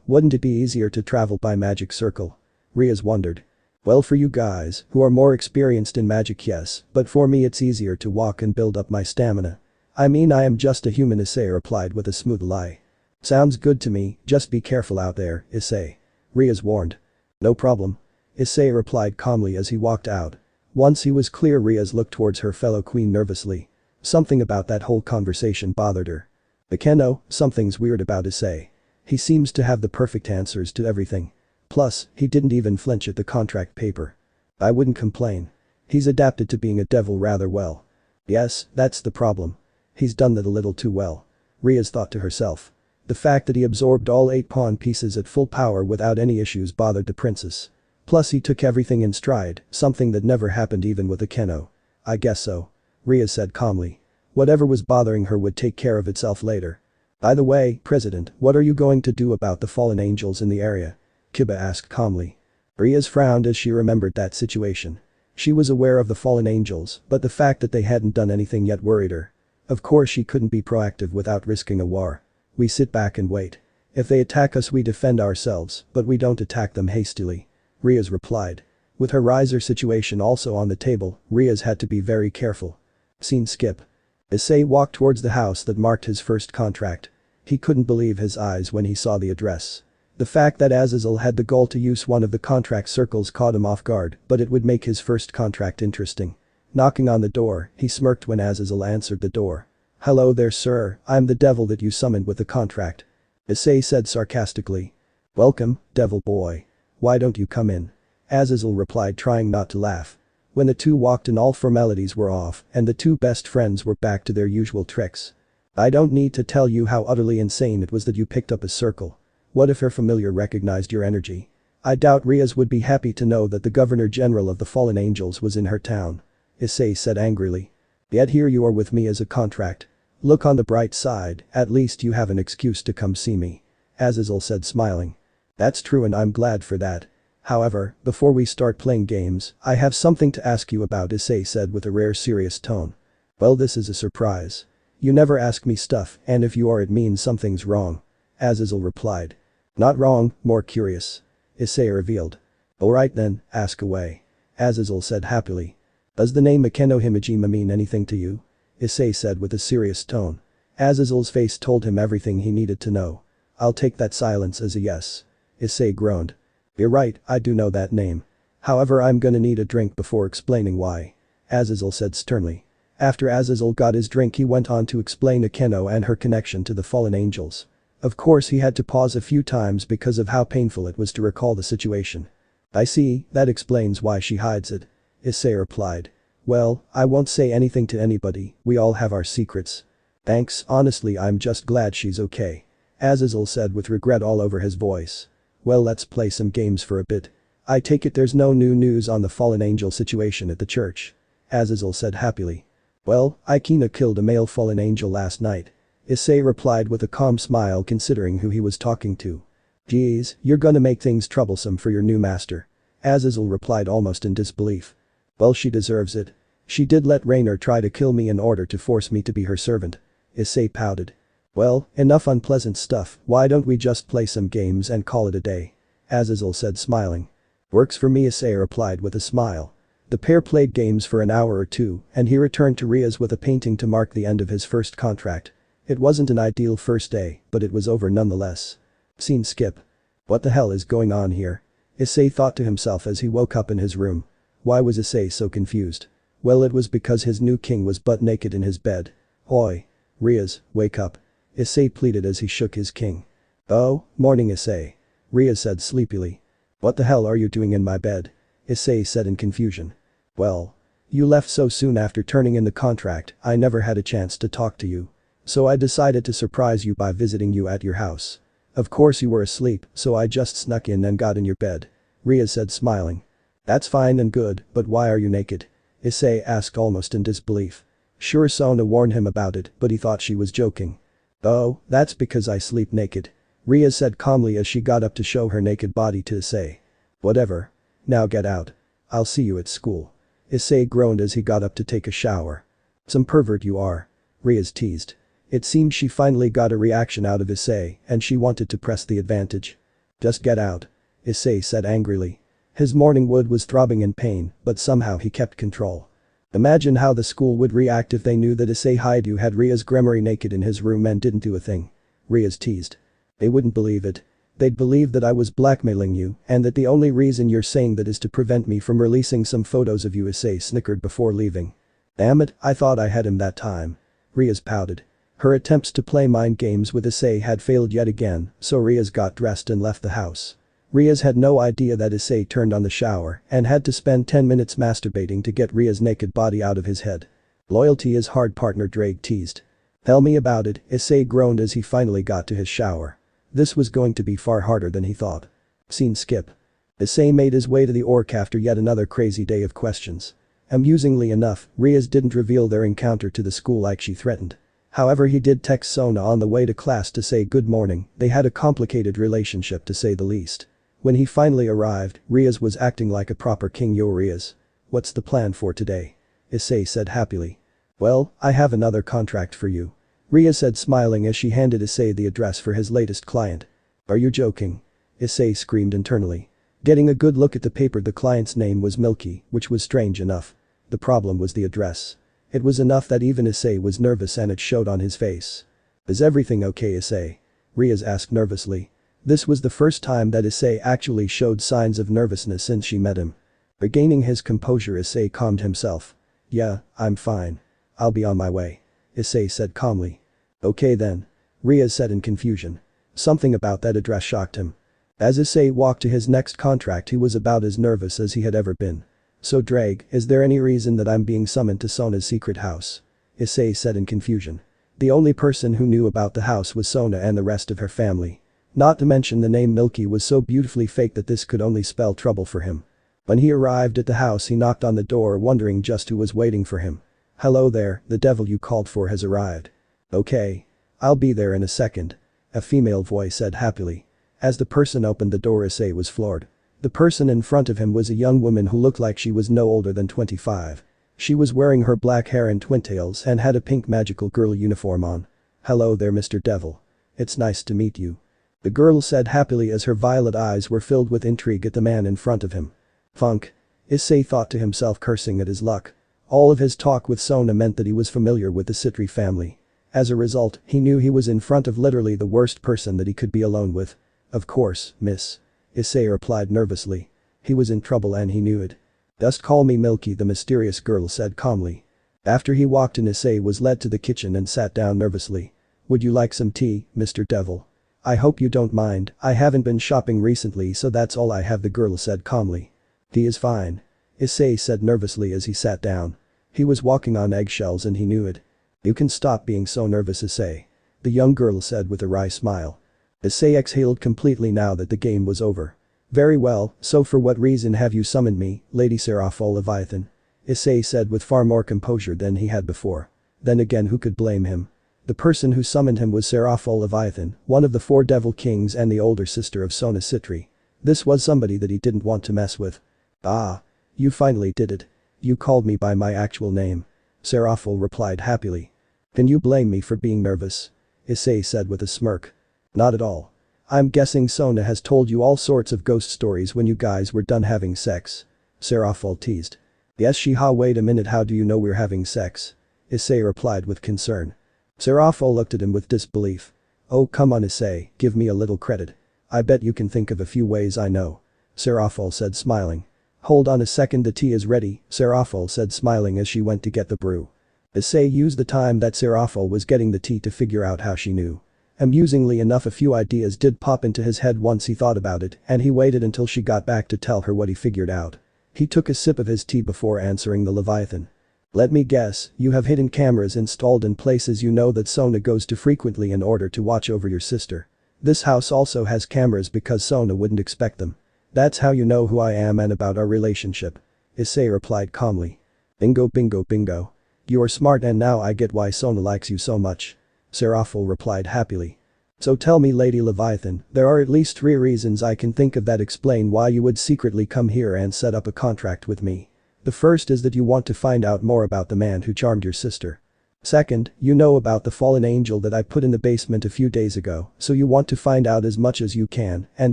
Wouldn't it be easier to travel by magic circle?" Rias wondered. "Well, for you guys, who are more experienced in magic, yes, but for me it's easier to walk and build up my stamina. I mean I am just a human," Issei replied with a smooth lie. "Sounds good to me, just be careful out there, Issei," Rias warned. "No problem," Issei replied calmly as he walked out. Once he was clear, Rias looked towards her fellow queen nervously. Something about that whole conversation bothered her. "Akeno, something's weird about Issei. He seems to have the perfect answers to everything. Plus, he didn't even flinch at the contract paper. I wouldn't complain. He's adapted to being a devil rather well." "Yes, that's the problem. He's done that a little too well," Rias thought to herself. The fact that he absorbed all 8 pawn pieces at full power without any issues bothered the princess. Plus he took everything in stride, something that never happened even with Akeno. "I guess so," Rias said calmly. Whatever was bothering her would take care of itself later. "By the way, President, what are you going to do about the fallen angels in the area?" Kiba asked calmly. Rias frowned as she remembered that situation. She was aware of the fallen angels, but the fact that they hadn't done anything yet worried her. Of course she couldn't be proactive without risking a war. "We sit back and wait. If they attack us we defend ourselves, but we don't attack them hastily," Rias replied. With her riser situation also on the table, Rias had to be very careful. Scene skip. Issei walked towards the house that marked his first contract. He couldn't believe his eyes when he saw the address. The fact that Azazel had the goal to use one of the contract circles caught him off guard, but it would make his first contract interesting. Knocking on the door, he smirked when Azazel answered the door. "Hello there, sir, I'm the devil that you summoned with the contract," Issei said sarcastically. "Welcome, devil boy. Why don't you come in?" Azazel replied, trying not to laugh. When the two walked in, all formalities were off and the two best friends were back to their usual tricks. "I don't need to tell you how utterly insane it was that you picked up a circle. What if her familiar recognized your energy? I doubt Rias would be happy to know that the Governor General of the Fallen Angels was in her town," Issei said angrily. "Yet here you are with me as a contract. Look on the bright side, at least you have an excuse to come see me," Azazel said smiling. "That's true and I'm glad for that. However, before we start playing games, I have something to ask you about," Issei said with a rare serious tone. "Well, this is a surprise. You never ask me stuff and if you are it means something's wrong," Azazel replied. Not wrong, more curious. Issei revealed. Alright then, ask away. Azazel said happily. Does the name Akeno Himejima mean anything to you? Issei said with a serious tone. Azazel's face told him everything he needed to know. I'll take that silence as a yes. Issei groaned. You're right, I do know that name. However, I'm gonna need a drink before explaining why. Azazel said sternly. After Azazel got his drink, he went on to explain Akeno and her connection to the fallen angels. Of course, he had to pause a few times because of how painful it was to recall the situation. I see, that explains why she hides it. Issei replied. Well, I won't say anything to anybody, we all have our secrets. Thanks, honestly I'm just glad she's okay. Azazel said with regret all over his voice. Well, let's play some games for a bit. I take it there's no new news on the fallen angel situation at the church. Azazel said happily. Well, Ikena killed a male fallen angel last night. Issei replied with a calm smile considering who he was talking to. Geez, you're gonna make things troublesome for your new master. Azazel replied almost in disbelief. Well, she deserves it. She did let Rainer try to kill me in order to force me to be her servant. Issei pouted. Well, enough unpleasant stuff, why don't we just play some games and call it a day? Azazel said smiling. Works for me, Issei replied with a smile. The pair played games for an hour or two and he returned to Rias with a painting to mark the end of his first contract. It wasn't an ideal first day, but it was over nonetheless. Scene skip. What the hell is going on here? Issei thought to himself as he woke up in his room. Why was Issei so confused? Well, it was because his new king was butt naked in his bed. Oi. Rias, wake up. Issei pleaded as he shook his king. Oh, morning Issei. Rias said sleepily. What the hell are you doing in my bed? Issei said in confusion. Well. You left so soon after turning in the contract, I never had a chance to talk to you. So I decided to surprise you by visiting you at your house. Of course you were asleep, so I just snuck in and got in your bed. Rias said smiling. That's fine and good, but why are you naked? Issei asked almost in disbelief. Sure, Sona warned him about it, but he thought she was joking. Oh, that's because I sleep naked. Rias said calmly as she got up to show her naked body to Issei. Whatever. Now get out. I'll see you at school. Issei groaned as he got up to take a shower. Some pervert you are. Rias teased. It seemed she finally got a reaction out of Issei and she wanted to press the advantage. Just get out. Issei said angrily. His morning wood was throbbing in pain, but somehow he kept control. Imagine how the school would react if they knew that Issei Hyoudou had Rias Gremory naked in his room and didn't do a thing. Rias teased. They wouldn't believe it. They'd believe that I was blackmailing you and that the only reason you're saying that is to prevent me from releasing some photos of you, Issei snickered before leaving. Damn it, I thought I had him that time. Rias pouted. Her attempts to play mind games with Issei had failed yet again, so Rias got dressed and left the house. Rias had no idea that Issei turned on the shower and had to spend 10 minutes masturbating to get Rias' naked body out of his head. Loyalty is hard, partner Drake teased. Tell me about it, Issei groaned as he finally got to his shower. This was going to be far harder than he thought. Scene skip. Issei made his way to the Orc after yet another crazy day of questions. Amusingly enough, Rias didn't reveal their encounter to the school like she threatened. However, he did text Sona on the way to class to say good morning. They had a complicated relationship to say the least. When he finally arrived, Rias was acting like a proper king. Yo Rias. What's the plan for today? Issei said happily. Well, I have another contract for you. Rias said smiling as she handed Issei the address for his latest client. Are you joking? Issei screamed internally. Getting a good look at the paper, the client's name was Milky, which was strange enough. The problem was the address. It was enough that even Issei was nervous and it showed on his face. Is everything okay, Issei? Rias asked nervously. This was the first time that Issei actually showed signs of nervousness since she met him. Regaining his composure, Issei calmed himself. Yeah, I'm fine. I'll be on my way. Issei said calmly. Okay then. Rias said in confusion. Something about that address shocked him. As Issei walked to his next contract, he was about as nervous as he had ever been. So Drake, is there any reason that I'm being summoned to Sona's secret house? Issei said in confusion. The only person who knew about the house was Sona and the rest of her family. Not to mention the name Milky was so beautifully fake that this could only spell trouble for him. When he arrived at the house, he knocked on the door wondering just who was waiting for him. Hello there, the devil you called for has arrived. Okay. I'll be there in a second. A female voice said happily. As the person opened the door, Issei was floored. The person in front of him was a young woman who looked like she was no older than 25. She was wearing her black hair in twintails and had a pink magical girl uniform on. Hello there, Mr. Devil. It's nice to meet you. the girl said happily as her violet eyes were filled with intrigue at the man in front of him. Funk. Issei thought to himself, cursing at his luck. All of his talk with Sona meant that he was familiar with the Sitri family. As a result, he knew he was in front of literally the worst person that he could be alone with. Of course, miss. Issei replied nervously. He was in trouble and he knew it. Just call me Milky, the mysterious girl said calmly. After he walked in, Issei was led to the kitchen and sat down nervously. Would you like some tea, Mr. Devil? I hope you don't mind, I haven't been shopping recently so that's all I have, the girl said calmly. Tea is fine. Issei said nervously as he sat down. He was walking on eggshells and he knew it. You can stop being so nervous, Issei. The young girl said with a wry smile. Issei exhaled completely now that the game was over. Very well, so for what reason have you summoned me, Lady Seraphol Leviathan? Issei said with far more composure than he had before. Then again, who could blame him? The person who summoned him was Seraphol Leviathan, one of the 4 devil kings and the older sister of Sona Sitri. This was somebody that he didn't want to mess with. Ah. You finally did it. You called me by my actual name. Seraphol replied happily. Can you blame me for being nervous? Issei said with a smirk. Not at all. I'm guessing Sona has told you all sorts of ghost stories when you guys were done having sex. Seraphol teased. Yes, wait a minute, how do you know we're having sex? Issei replied with concern. Seraphol looked at him with disbelief. Oh come on Issei, give me a little credit. I bet you can think of a few ways I know. Seraphol said smiling. Hold on a second, the tea is ready, Seraphol said smiling as she went to get the brew. Issei used the time that Seraphol was getting the tea to figure out how she knew. Amusingly enough, a few ideas did pop into his head once he thought about it, and he waited until she got back to tell her what he figured out. He took a sip of his tea before answering the Leviathan. Let me guess, you have hidden cameras installed in places you know that Sona goes to frequently in order to watch over your sister. This house also has cameras because Sona wouldn't expect them. That's how you know who I am and about our relationship. Issei replied calmly. Bingo bingo bingo. You are smart and now I get why Sona likes you so much. Seraphol replied happily. So tell me, Lady Leviathan, there are at least 3 reasons I can think of that explain why you would secretly come here and set up a contract with me. The first is that you want to find out more about the man who charmed your sister. Second, you know about the fallen angel that I put in the basement a few days ago, so you want to find out as much as you can and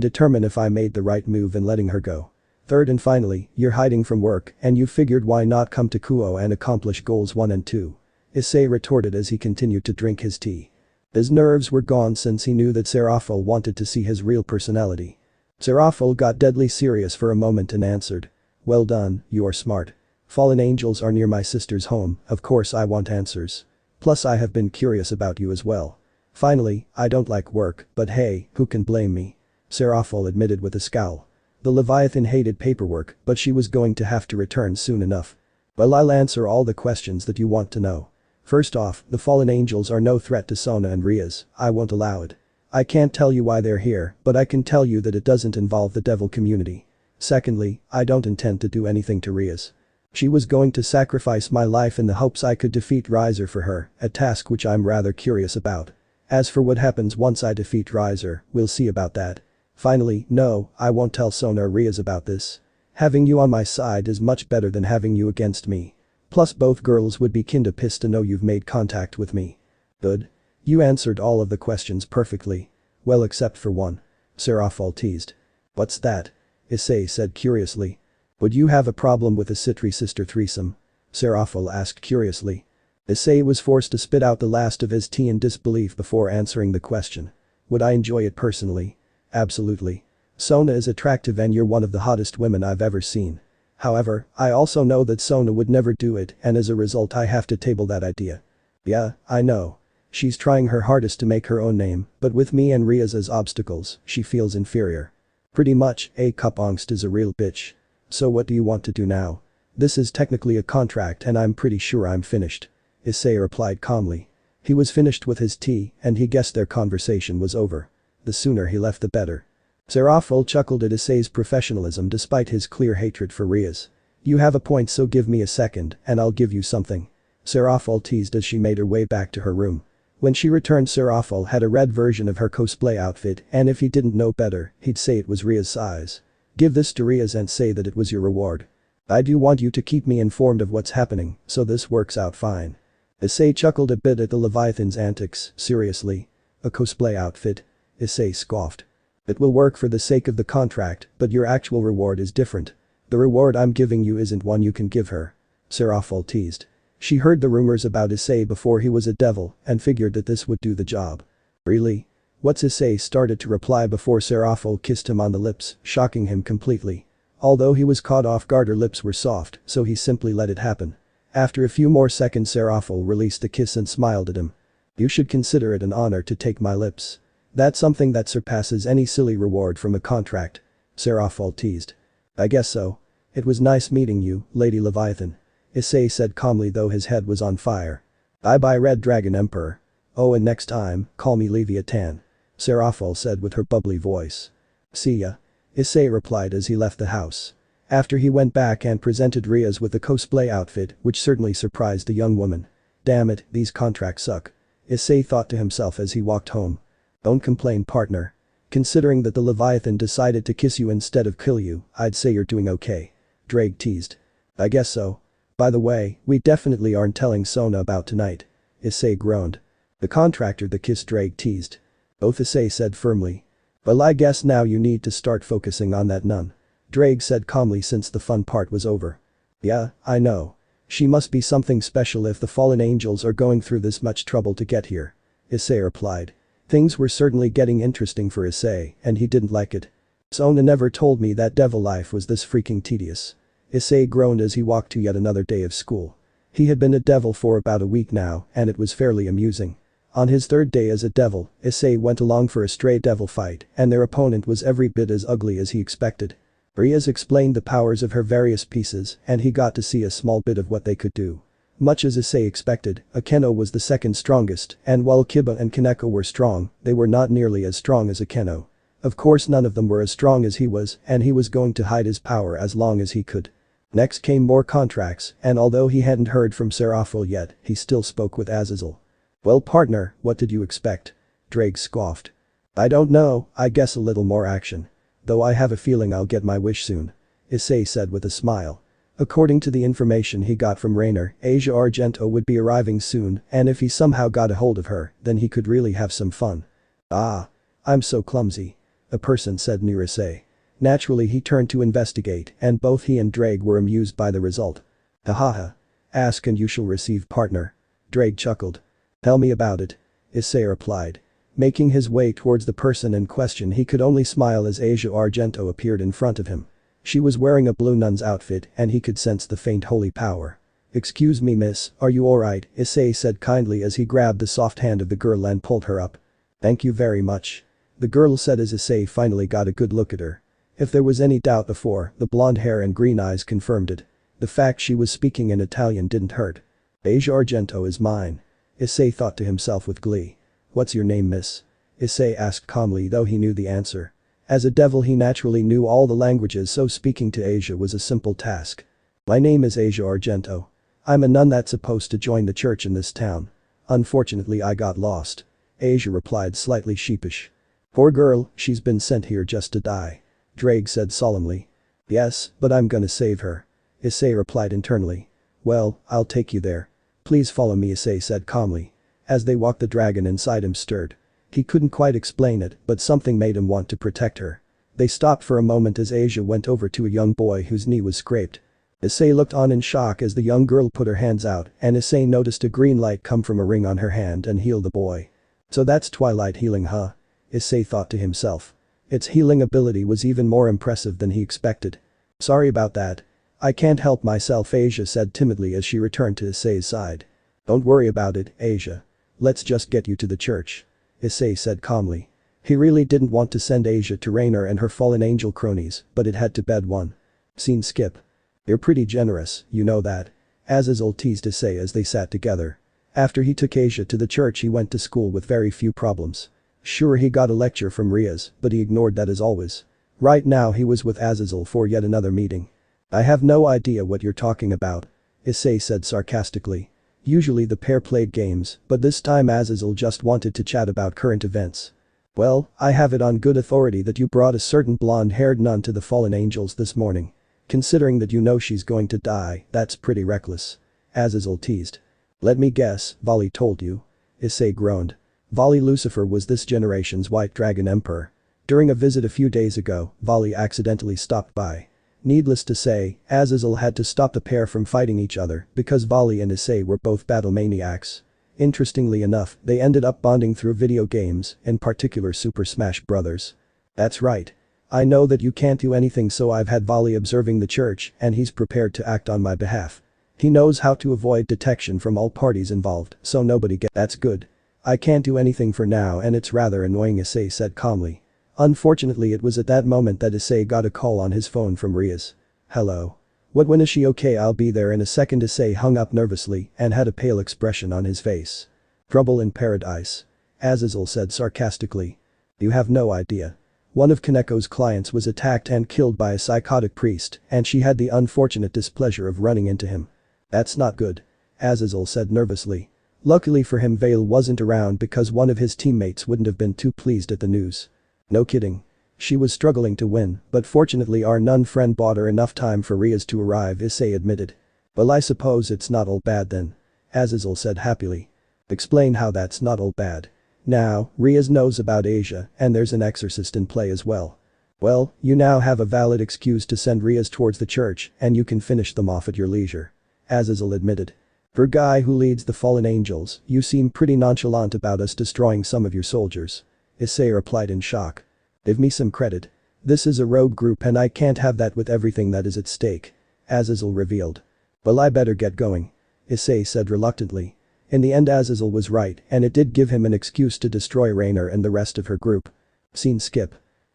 determine if I made the right move in letting her go. Third and finally, you're hiding from work and you figured why not come to Kuo and accomplish goals 1 and 2. Issei retorted as he continued to drink his tea. His nerves were gone since he knew that Seraphol wanted to see his real personality. Seraphol got deadly serious for a moment and answered. Well done, you are smart. Fallen angels are near my sister's home, of course I want answers. Plus I have been curious about you as well. Finally, I don't like work, but hey, who can blame me? Seraphol admitted with a scowl. The Leviathan hated paperwork, but she was going to have to return soon enough. Well, I'll answer all the questions that you want to know. First off, the fallen angels are no threat to Sona and Rias, I won't allow it. I can't tell you why they're here, but I can tell you that it doesn't involve the devil community. Secondly, I don't intend to do anything to Rias. She was going to sacrifice my life in the hopes I could defeat Riser for her, a task which I'm rather curious about. As for what happens once I defeat Riser, we'll see about that. Finally, no, I won't tell Sona or Rias about this. Having you on my side is much better than having you against me. Plus both girls would be kinda pissed to know you've made contact with me. Good. You answered all of the questions perfectly. Well, except for one. Seraphol teased. What's that? Issei said curiously. Would you have a problem with a Sitri sister threesome? Seraphol asked curiously. Issei was forced to spit out the last of his tea in disbelief before answering the question. Would I enjoy it personally? Absolutely. Sona is attractive and you're one of the hottest women I've ever seen. However, I also know that Sona would never do it and as a result I have to table that idea. Yeah, I know. She's trying her hardest to make her own name, but with me and Rias as obstacles, she feels inferior. Pretty much, A cup angst is a real bitch. So what do you want to do now? This is technically a contract and I'm pretty sure I'm finished. Issei replied calmly. He was finished with his tea and he guessed their conversation was over. The sooner he left the better. Seraphol chuckled at Issei's professionalism despite his clear hatred for Rias. You have a point, so give me a second and I'll give you something. Seraphol teased as she made her way back to her room. When she returned, Seraphol had a red version of her cosplay outfit and if he didn't know better, he'd say it was Rias' size. Give this to Rias and say that it was your reward. I do want you to keep me informed of what's happening, so this works out fine. Issei chuckled a bit at the Leviathan's antics. Seriously? A cosplay outfit? Issei scoffed. It will work for the sake of the contract, but your actual reward is different. The reward I'm giving you isn't one you can give her. Serafal teased. She heard the rumors about Issei before he was a devil and figured that this would do the job. Really? What's Issei started to reply before Serafal kissed him on the lips, shocking him completely. Although he was caught off guard, her lips were soft, so he simply let it happen. After a few more seconds, Serafal released a kiss and smiled at him. You should consider it an honor to take my lips. That's something that surpasses any silly reward from a contract. Serafal teased. I guess so. It was nice meeting you, Lady Leviathan. Issei said calmly, though his head was on fire. Bye-bye, Red Dragon Emperor. Oh, and next time, call me Leviathan. Serafal said with her bubbly voice. See ya. Issei replied as he left the house. After he went back and presented Rias with a cosplay outfit, which certainly surprised the young woman. Damn it, these contracts suck. Issei thought to himself as he walked home. Don't complain, partner. Considering that the Leviathan decided to kiss you instead of kill you, I'd say you're doing okay. Drake teased. I guess so. By the way, we definitely aren't telling Sona about tonight. Issei groaned. The contractor that kissed Drake teased. Both Issei said firmly. Well, I guess now you need to start focusing on that nun. Drake said calmly since the fun part was over. Yeah, I know. She must be something special if the fallen angels are going through this much trouble to get here. Issei replied. Things were certainly getting interesting for Issei, and he didn't like it. Sona never told me that devil life was this freaking tedious. Issei groaned as he walked to yet another day of school. He had been a devil for about a week now, and it was fairly amusing. On his third day as a devil, Issei went along for a stray devil fight, and their opponent was every bit as ugly as he expected. Rias explained the powers of her various pieces, and he got to see a small bit of what they could do. Much as Issei expected, Akeno was the second strongest, and while Kiba and Kaneko were strong, they were not nearly as strong as Akeno. Of course, none of them were as strong as he was, and he was going to hide his power as long as he could. Next came more contracts, and although he hadn't heard from Serafal yet, he still spoke with Azazel. Well, partner, what did you expect? Drake scoffed. I don't know, I guess a little more action. Though I have a feeling I'll get my wish soon. Issei said with a smile. According to the information he got from Rainer, Asia Argento would be arriving soon, and if he somehow got a hold of her, then he could really have some fun. Ah. I'm so clumsy. A person said near Issei. Naturally he turned to investigate, and both he and Drake were amused by the result. Hahaha. Ask and you shall receive, partner. Drake chuckled. Tell me about it. Issei replied. Making his way towards the person in question, he could only smile as Asia Argento appeared in front of him. She was wearing a blue nun's outfit and he could sense the faint holy power. Excuse me, miss, are you alright? Issei said kindly as he grabbed the soft hand of the girl and pulled her up. Thank you very much. The girl said as Issei finally got a good look at her. If there was any doubt before, the blonde hair and green eyes confirmed it. The fact she was speaking in Italian didn't hurt. Asia Argento is mine. Issei thought to himself with glee. What's your name, miss? Issei asked calmly, though he knew the answer. As a devil he naturally knew all the languages, so speaking to Asia was a simple task. My name is Asia Argento. I'm a nun that's supposed to join the church in this town. Unfortunately I got lost. Asia replied, slightly sheepish. Poor girl, she's been sent here just to die. Drake said solemnly. Yes, but I'm gonna save her. Issei replied internally. Well, I'll take you there. Please follow me, Issei said calmly. As they walked, the dragon inside him stirred. He couldn't quite explain it, but something made him want to protect her. They stopped for a moment as Asia went over to a young boy whose knee was scraped. Issei looked on in shock as the young girl put her hands out, and Issei noticed a green light come from a ring on her hand and heal the boy. So that's Twilight healing, huh? Issei thought to himself. Its healing ability was even more impressive than he expected. Sorry about that. I can't help myself, Asia said timidly as she returned to Issei's side. Don't worry about it, Asia. Let's just get you to the church. Issei said calmly. He really didn't want to send Asia to Rainer and her fallen angel cronies, but it had to bed one. Scene skip. You're pretty generous, you know that. Azazel teased Issei as they sat together. After he took Asia to the church, he went to school with very few problems. Sure, he got a lecture from Rias, but he ignored that as always. Right now he was with Azazel for yet another meeting. I have no idea what you're talking about. Issei said sarcastically. Usually the pair played games, but this time Azazel just wanted to chat about current events. Well, I have it on good authority that you brought a certain blonde-haired nun to the fallen angels this morning. Considering that you know she's going to die, that's pretty reckless. Azazel teased. Let me guess, Vali told you. Issei groaned. Vali Lucifer was this generation's white dragon emperor. During a visit a few days ago, Vali accidentally stopped by. Needless to say, Azazel had to stop the pair from fighting each other because Vali and Issei were both battle maniacs. Interestingly enough, they ended up bonding through video games, in particular Super Smash Bros. That's right. I know that you can't do anything, so I've had Vali observing the church and he's prepared to act on my behalf. He knows how to avoid detection from all parties involved, so nobody That's good. I can't do anything for now and it's rather annoying, Issei said calmly. Unfortunately, it was at that moment that Issei got a call on his phone from Rias. Hello. When is she okay? I'll be there in a second. Issei hung up nervously and had a pale expression on his face. Trouble in paradise. Azazel said sarcastically. You have no idea. One of Kaneko's clients was attacked and killed by a psychotic priest and she had the unfortunate displeasure of running into him. That's not good. Azazel said nervously. Luckily for him, Vale wasn't around because one of his teammates wouldn't have been too pleased at the news. No kidding. She was struggling to win, but fortunately our nun friend bought her enough time for Rias to arrive, Issei admitted. Well, I suppose it's not all bad then. Azazel said happily. Explain how that's not all bad. Now, Rias knows about Asia and there's an exorcist in play as well. Well, you now have a valid excuse to send Rias towards the church and you can finish them off at your leisure. Azazel admitted. For a guy who leads the fallen angels, you seem pretty nonchalant about us destroying some of your soldiers. Issei replied in shock. Give me some credit. This is a rogue group and I can't have that with everything that is at stake. Azazel revealed. Well, I better get going. Issei said reluctantly. In the end, Azazel was right and it did give him an excuse to destroy Rainer and the rest of her group. Scene skip.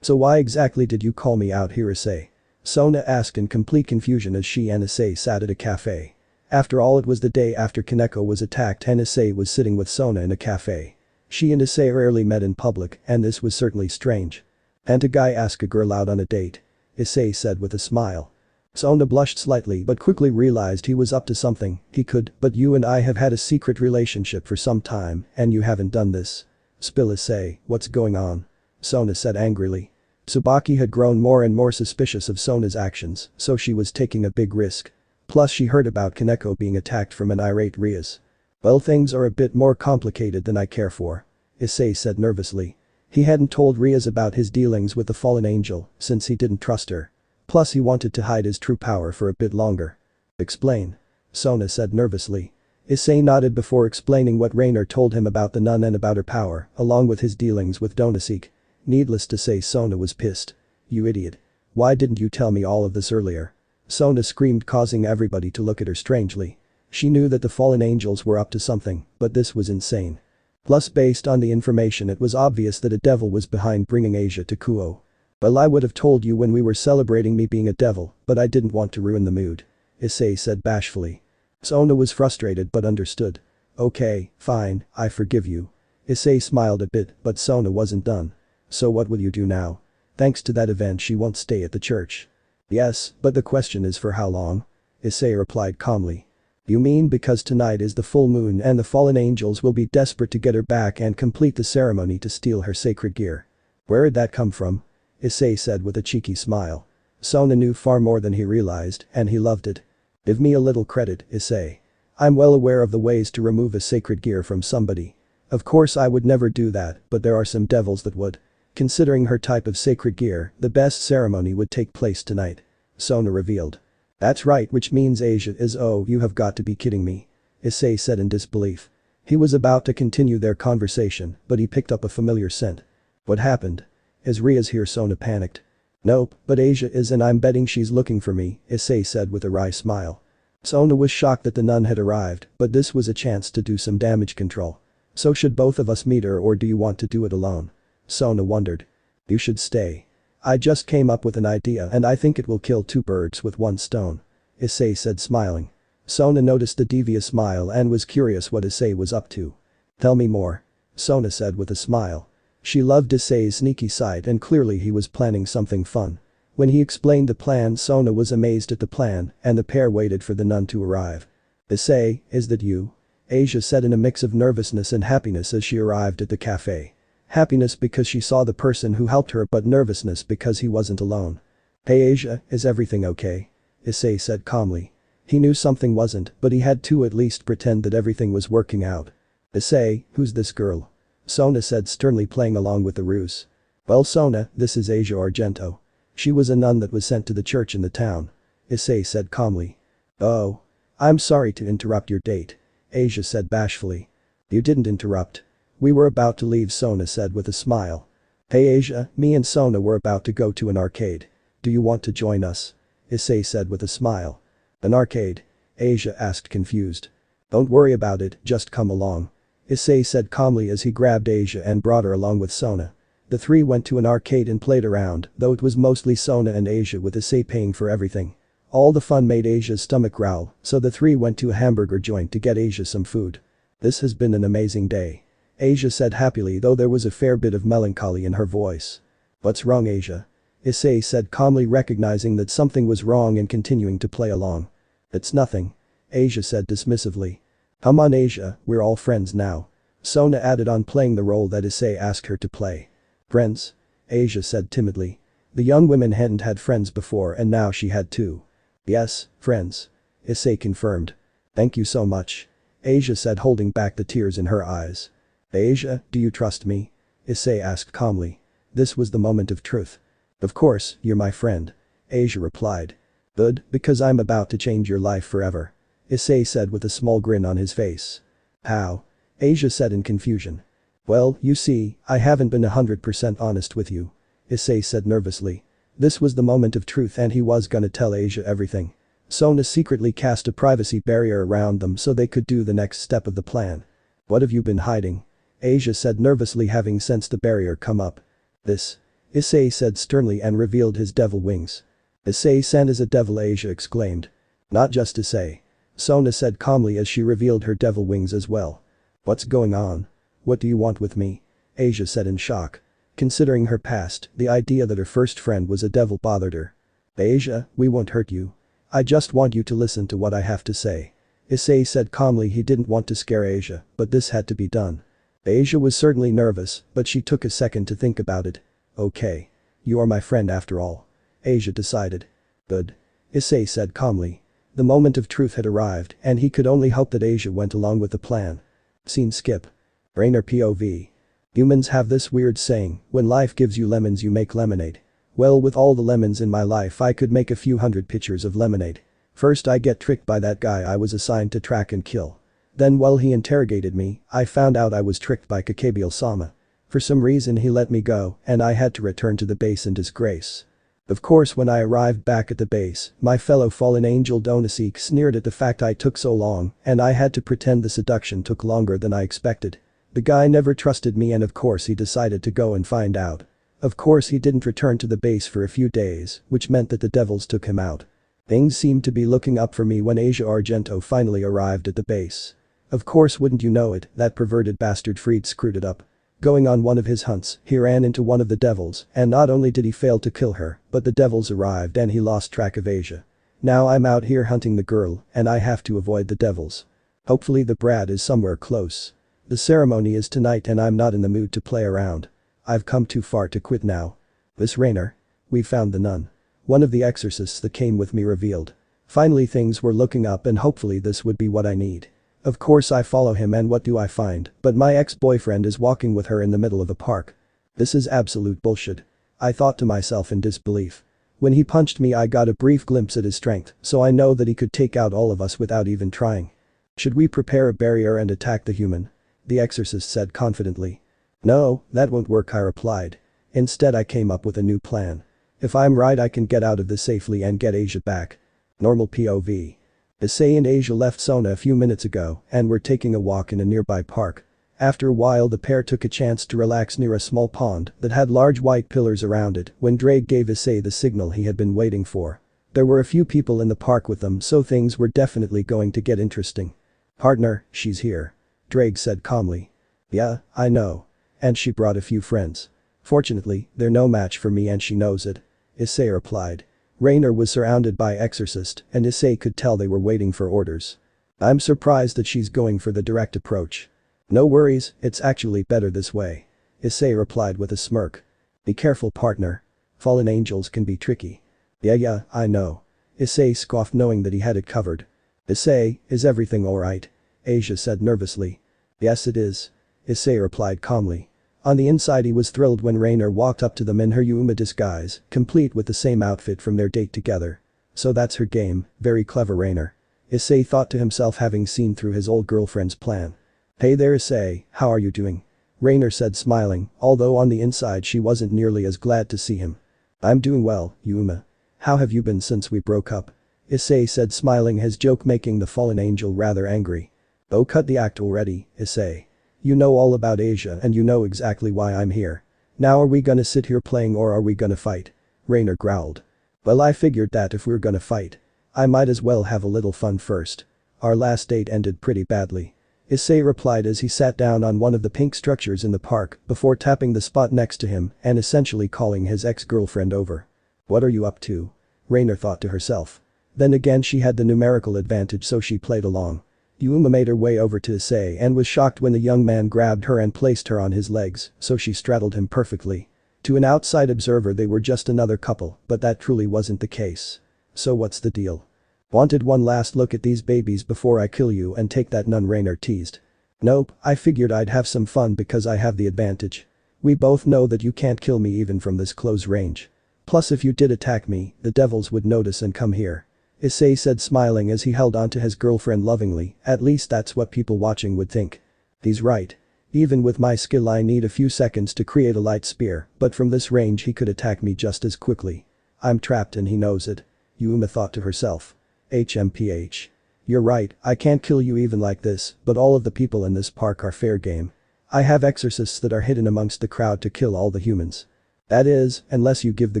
So why exactly did you call me out here, Issei? Sona asked in complete confusion as she and Issei sat at a cafe. After all, it was the day after Kaneko was attacked and Issei was sitting with Sona in a cafe. She and Issei rarely met in public and this was certainly strange. And a guy ask a girl out on a date? Issei said with a smile. Sona blushed slightly but quickly realized he was up to something. He could, but you and I have had a secret relationship for some time and you haven't done this. Spill, Issei, what's going on? Sona said angrily. Tsubaki had grown more and more suspicious of Sona's actions, so she was taking a big risk. Plus she heard about Kaneko being attacked from an irate Rias. Well, things are a bit more complicated than I care for. Issei said nervously. He hadn't told Rias about his dealings with the fallen angel since he didn't trust her. Plus he wanted to hide his true power for a bit longer. Explain. Sona said nervously. Issei nodded before explaining what Rainer told him about the nun and about her power, along with his dealings with Donosik. Needless to say, Sona was pissed. You idiot. Why didn't you tell me all of this earlier? Sona screamed, causing everybody to look at her strangely. She knew that the fallen angels were up to something, but this was insane. Plus, based on the information, it was obvious that a devil was behind bringing Asia to Kuo. Well, I would have told you when we were celebrating me being a devil, but I didn't want to ruin the mood. Issei said bashfully. Sona was frustrated but understood. Okay, fine, I forgive you. Issei smiled a bit, but Sona wasn't done. So what will you do now? Thanks to that event, she won't stay at the church. Yes, but the question is for how long? Issei replied calmly. You mean because tonight is the full moon and the fallen angels will be desperate to get her back and complete the ceremony to steal her sacred gear? Where'd that come from? Issei said with a cheeky smile. Sona knew far more than he realized and he loved it. Give me a little credit, Issei. I'm well aware of the ways to remove a sacred gear from somebody. Of course I would never do that, but there are some devils that would. Considering her type of sacred gear, the best ceremony would take place tonight. Sona revealed. That's right, which means Asia is. Oh, you have got to be kidding me. Issei said in disbelief. He was about to continue their conversation, but he picked up a familiar scent. What happened? Is Rias here? Sona panicked. Nope, but Asia is and I'm betting she's looking for me, Issei said with a wry smile. Sona was shocked that the nun had arrived, but this was a chance to do some damage control. So should both of us meet her or do you want to do it alone? Sona wondered. You should stay. I just came up with an idea and I think it will kill two birds with one stone. Issei said smiling. Sona noticed the devious smile and was curious what Issei was up to. Tell me more. Sona said with a smile. She loved Issei's sneaky side and clearly he was planning something fun. When he explained the plan, Sona was amazed at the plan and the pair waited for the nun to arrive. Issei, is that you? Asia said in a mix of nervousness and happiness as she arrived at the cafe. Happiness because she saw the person who helped her, but nervousness because he wasn't alone. Hey Asia, is everything okay? Issei said calmly. He knew something wasn't, but he had to at least pretend that everything was working out. Issei, who's this girl? Sona said sternly, playing along with the ruse. Well Sona, this is Asia Argento. She was a nun that was sent to the church in the town. Issei said calmly. Oh. I'm sorry to interrupt your date. Asia said bashfully. You didn't interrupt. We were about to leave, Sona said with a smile. Hey Asia, me and Sona were about to go to an arcade. Do you want to join us? Issei said with a smile. An arcade? Asia asked, confused. Don't worry about it, just come along. Issei said calmly as he grabbed Asia and brought her along with Sona. The three went to an arcade and played around, though it was mostly Sona and Asia, with Issei paying for everything. All the fun made Asia's stomach growl, so the three went to a hamburger joint to get Asia some food. This has been an amazing day. Asia said happily, though there was a fair bit of melancholy in her voice. What's wrong, Asia? Issei said calmly, recognizing that something was wrong and continuing to play along. It's nothing. Asia said dismissively. Come on Asia, we're all friends now. Sona added on, playing the role that Issei asked her to play. Friends? Asia said timidly. The young woman hadn't had friends before and now she had two. Yes, friends. Issei confirmed. Thank you so much. Asia said, holding back the tears in her eyes. Asia, do you trust me? Issei asked calmly. This was the moment of truth. Of course, you're my friend. Asia replied. Good, because I'm about to change your life forever. Issei said with a small grin on his face. How? Asia said in confusion. Well, you see, I haven't been 100% honest with you. Issei said nervously. This was the moment of truth and he was gonna tell Asia everything. Sona secretly cast a privacy barrier around them so they could do the next step of the plan. What have you been hiding? Asia said nervously, having sensed the barrier come up. This. Issei said sternly and revealed his devil wings. Issei-san is a devil, Asia exclaimed. Not just Issei. Sona said calmly as she revealed her devil wings as well. What's going on? What do you want with me? Asia said in shock. Considering her past, the idea that her first friend was a devil bothered her. Asia, we won't hurt you. I just want you to listen to what I have to say. Issei said calmly. He didn't want to scare Asia, but this had to be done. Asia was certainly nervous, but she took a second to think about it. Okay. You are my friend after all. Asia decided. Good. Issei said calmly. The moment of truth had arrived and he could only hope that Asia went along with the plan. Scene skip. Rainer POV. Humans have this weird saying, when life gives you lemons you make lemonade. Well, with all the lemons in my life I could make a few hundred pitchers of lemonade. First I get tricked by that guy I was assigned to track and kill. Then while he interrogated me, I found out I was tricked by Imperial-samaB. For some reason he let me go and I had to return to the base in disgrace. Of course, when I arrived back at the base, my fellow fallen angel Donasik sneered at the fact I took so long and I had to pretend the seduction took longer than I expected. The guy never trusted me and of course he decided to go and find out. Of course he didn't return to the base for a few days, which meant that the devils took him out. Things seemed to be looking up for me when Asia Argento finally arrived at the base. Of course, wouldn't you know it, that perverted bastard Fried screwed it up. Going on one of his hunts, he ran into one of the devils and not only did he fail to kill her, but the devils arrived and he lost track of Asia. Now I'm out here hunting the girl and I have to avoid the devils. Hopefully the brat is somewhere close. The ceremony is tonight and I'm not in the mood to play around. I've come too far to quit now. Miss Rainer. We found the nun. One of the exorcists that came with me revealed. Finally things were looking up and hopefully this would be what I need. Of course I follow him and what do I find but my ex-boyfriend is walking with her in the middle of a park. This is absolute bullshit. I thought to myself in disbelief. When he punched me I got a brief glimpse at his strength, so I know that he could take out all of us without even trying. Should we prepare a barrier and attack the human? The exorcist said confidently. No, that won't work, I replied. Instead I came up with a new plan. If I'm right I can get out of this safely and get Asia back. Normal POV. Issei and Asia left Sona a few minutes ago and were taking a walk in a nearby park. After a while the pair took a chance to relax near a small pond that had large white pillars around it when Drake gave Issei the signal he had been waiting for. There were a few people in the park with them, so things were definitely going to get interesting. Partner, she's here. Drake said calmly. Yeah, I know. And she brought a few friends. Fortunately, they're no match for me and she knows it. Issei replied. Rainer was surrounded by exorcists and Issei could tell they were waiting for orders. I'm surprised that she's going for the direct approach. No worries, it's actually better this way. Issei replied with a smirk. Be careful, partner. Fallen angels can be tricky. Yeah, I know. Issei scoffed, knowing that he had it covered. Issei, is everything alright? Asia said nervously. Yes it is. Issei replied calmly. On the inside he was thrilled when Rainer walked up to them in her Yuma disguise, complete with the same outfit from their date together. So that's her game, very clever Rainer. Issei thought to himself, having seen through his old girlfriend's plan. Hey there Issei, how are you doing? Rainer said, smiling, although on the inside she wasn't nearly as glad to see him. I'm doing well, Yuma. How have you been since we broke up? Issei said, smiling, his joke making the fallen angel rather angry. Oh, cut the act already, Issei. You know all about Asia and you know exactly why I'm here. Now are we gonna sit here playing or are we gonna fight? Rainer growled. Well, I figured that if we're gonna fight, I might as well have a little fun first. Our last date ended pretty badly. Issei replied as he sat down on one of the pink structures in the park before tapping the spot next to him and essentially calling his ex-girlfriend over. What are you up to? Rainer thought to herself. Then again, she had the numerical advantage, so she played along. Yuma made her way over to Issei and was shocked when the young man grabbed her and placed her on his legs, so she straddled him perfectly. To an outside observer they were just another couple, but that truly wasn't the case. So what's the deal? Wanted one last look at these babies before I kill you and take that nun, Rainer teased. Nope, I figured I'd have some fun because I have the advantage. We both know that you can't kill me even from this close range. Plus if you did attack me, the devils would notice and come here. Issei said, smiling as he held onto his girlfriend lovingly, at least that's what people watching would think. He's right. Even with my skill I need a few seconds to create a light spear, but from this range he could attack me just as quickly. I'm trapped and he knows it. Yuma thought to herself. HMPH. You're right, I can't kill you even like this, but all of the people in this park are fair game. I have exorcists that are hidden amongst the crowd to kill all the humans. That is, unless you give the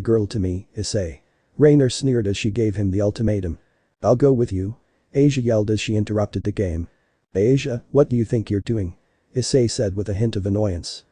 girl to me, Issei. Rainer sneered as she gave him the ultimatum. I'll go with you. Asia yelled as she interrupted the game. Asia, what do you think you're doing? Issei said with a hint of annoyance.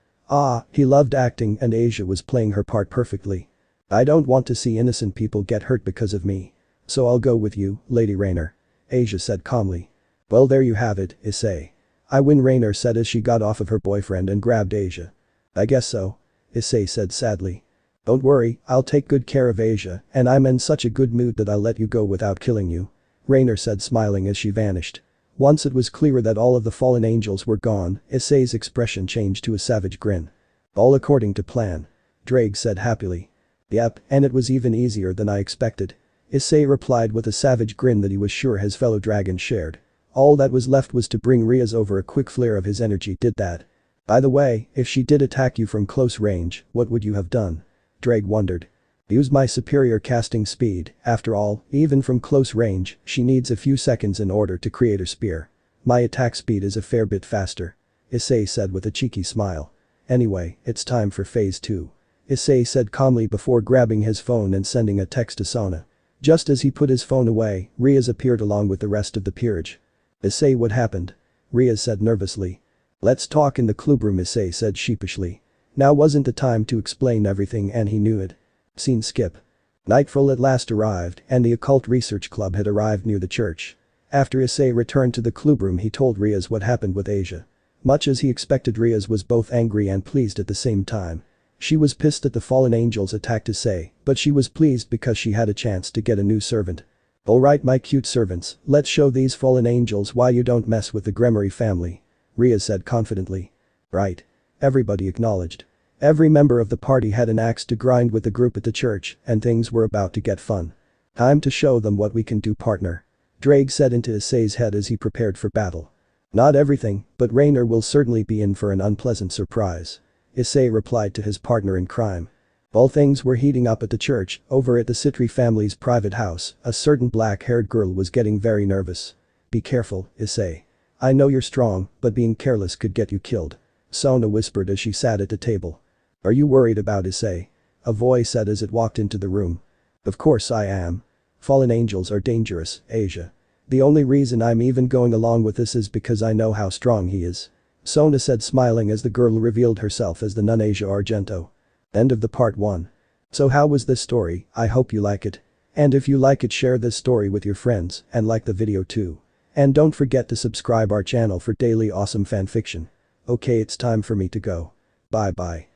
He loved acting and Asia was playing her part perfectly. I don't want to see innocent people get hurt because of me. So I'll go with you, Lady Rainer. Asia said calmly. Well, there you have it, Issei. I win, Rainer said as she got off of her boyfriend and grabbed Asia. I guess so. Issei said sadly. Don't worry, I'll take good care of Asia, and I'm in such a good mood that I'll let you go without killing you. Rainer said, smiling as she vanished. Once it was clear that all of the fallen angels were gone, Issei's expression changed to a savage grin. All according to plan. Drake said happily. Yep, and it was even easier than I expected. Issei replied with a savage grin that he was sure his fellow dragon shared. All that was left was to bring Rias over. A quick flare of his energy did that. By the way, if she did attack you from close range, what would you have done? Drake wondered. Use my superior casting speed, after all, even from close range, she needs a few seconds in order to create her spear. My attack speed is a fair bit faster. Issei said with a cheeky smile. Anyway, it's time for phase 2. Issei said calmly before grabbing his phone and sending a text to Sona. Just as he put his phone away, Rias appeared along with the rest of the peerage. Issei, what happened? Rias said nervously. Let's talk in the clubroom, Issei said sheepishly. Now wasn't the time to explain everything and he knew it. Scene skip. Nightfall at last arrived and the occult research club had arrived near the church. After Issei returned to the clubroom he told Rias what happened with Asia. Much as he expected, Rias was both angry and pleased at the same time. She was pissed that the fallen angels attacked Issei, but she was pleased because she had a chance to get a new servant. Alright my cute servants, let's show these fallen angels why you don't mess with the Gremory family. Rias said confidently. Right. Everybody acknowledged. Every member of the party had an axe to grind with the group at the church and things were about to get fun. Time to show them what we can do, partner. Drake said into Issei's head as he prepared for battle. Not everything, but Rainer will certainly be in for an unpleasant surprise. Issei replied to his partner in crime. While things were heating up at the church, over at the Sitri family's private house, a certain black-haired girl was getting very nervous. Be careful, Issei. I know you're strong, but being careless could get you killed. Sona whispered as she sat at the table. Are you worried about Issei? A voice said as it walked into the room. Of course I am. Fallen angels are dangerous, Asia. The only reason I'm even going along with this is because I know how strong he is. Sona said, smiling as the girl revealed herself as the nun Asia Argento. End of the part 1. So how was this story? I hope you like it. And if you like it, share this story with your friends and like the video too. And don't forget to subscribe our channel for daily awesome fanfiction. Okay, it's time for me to go. Bye bye.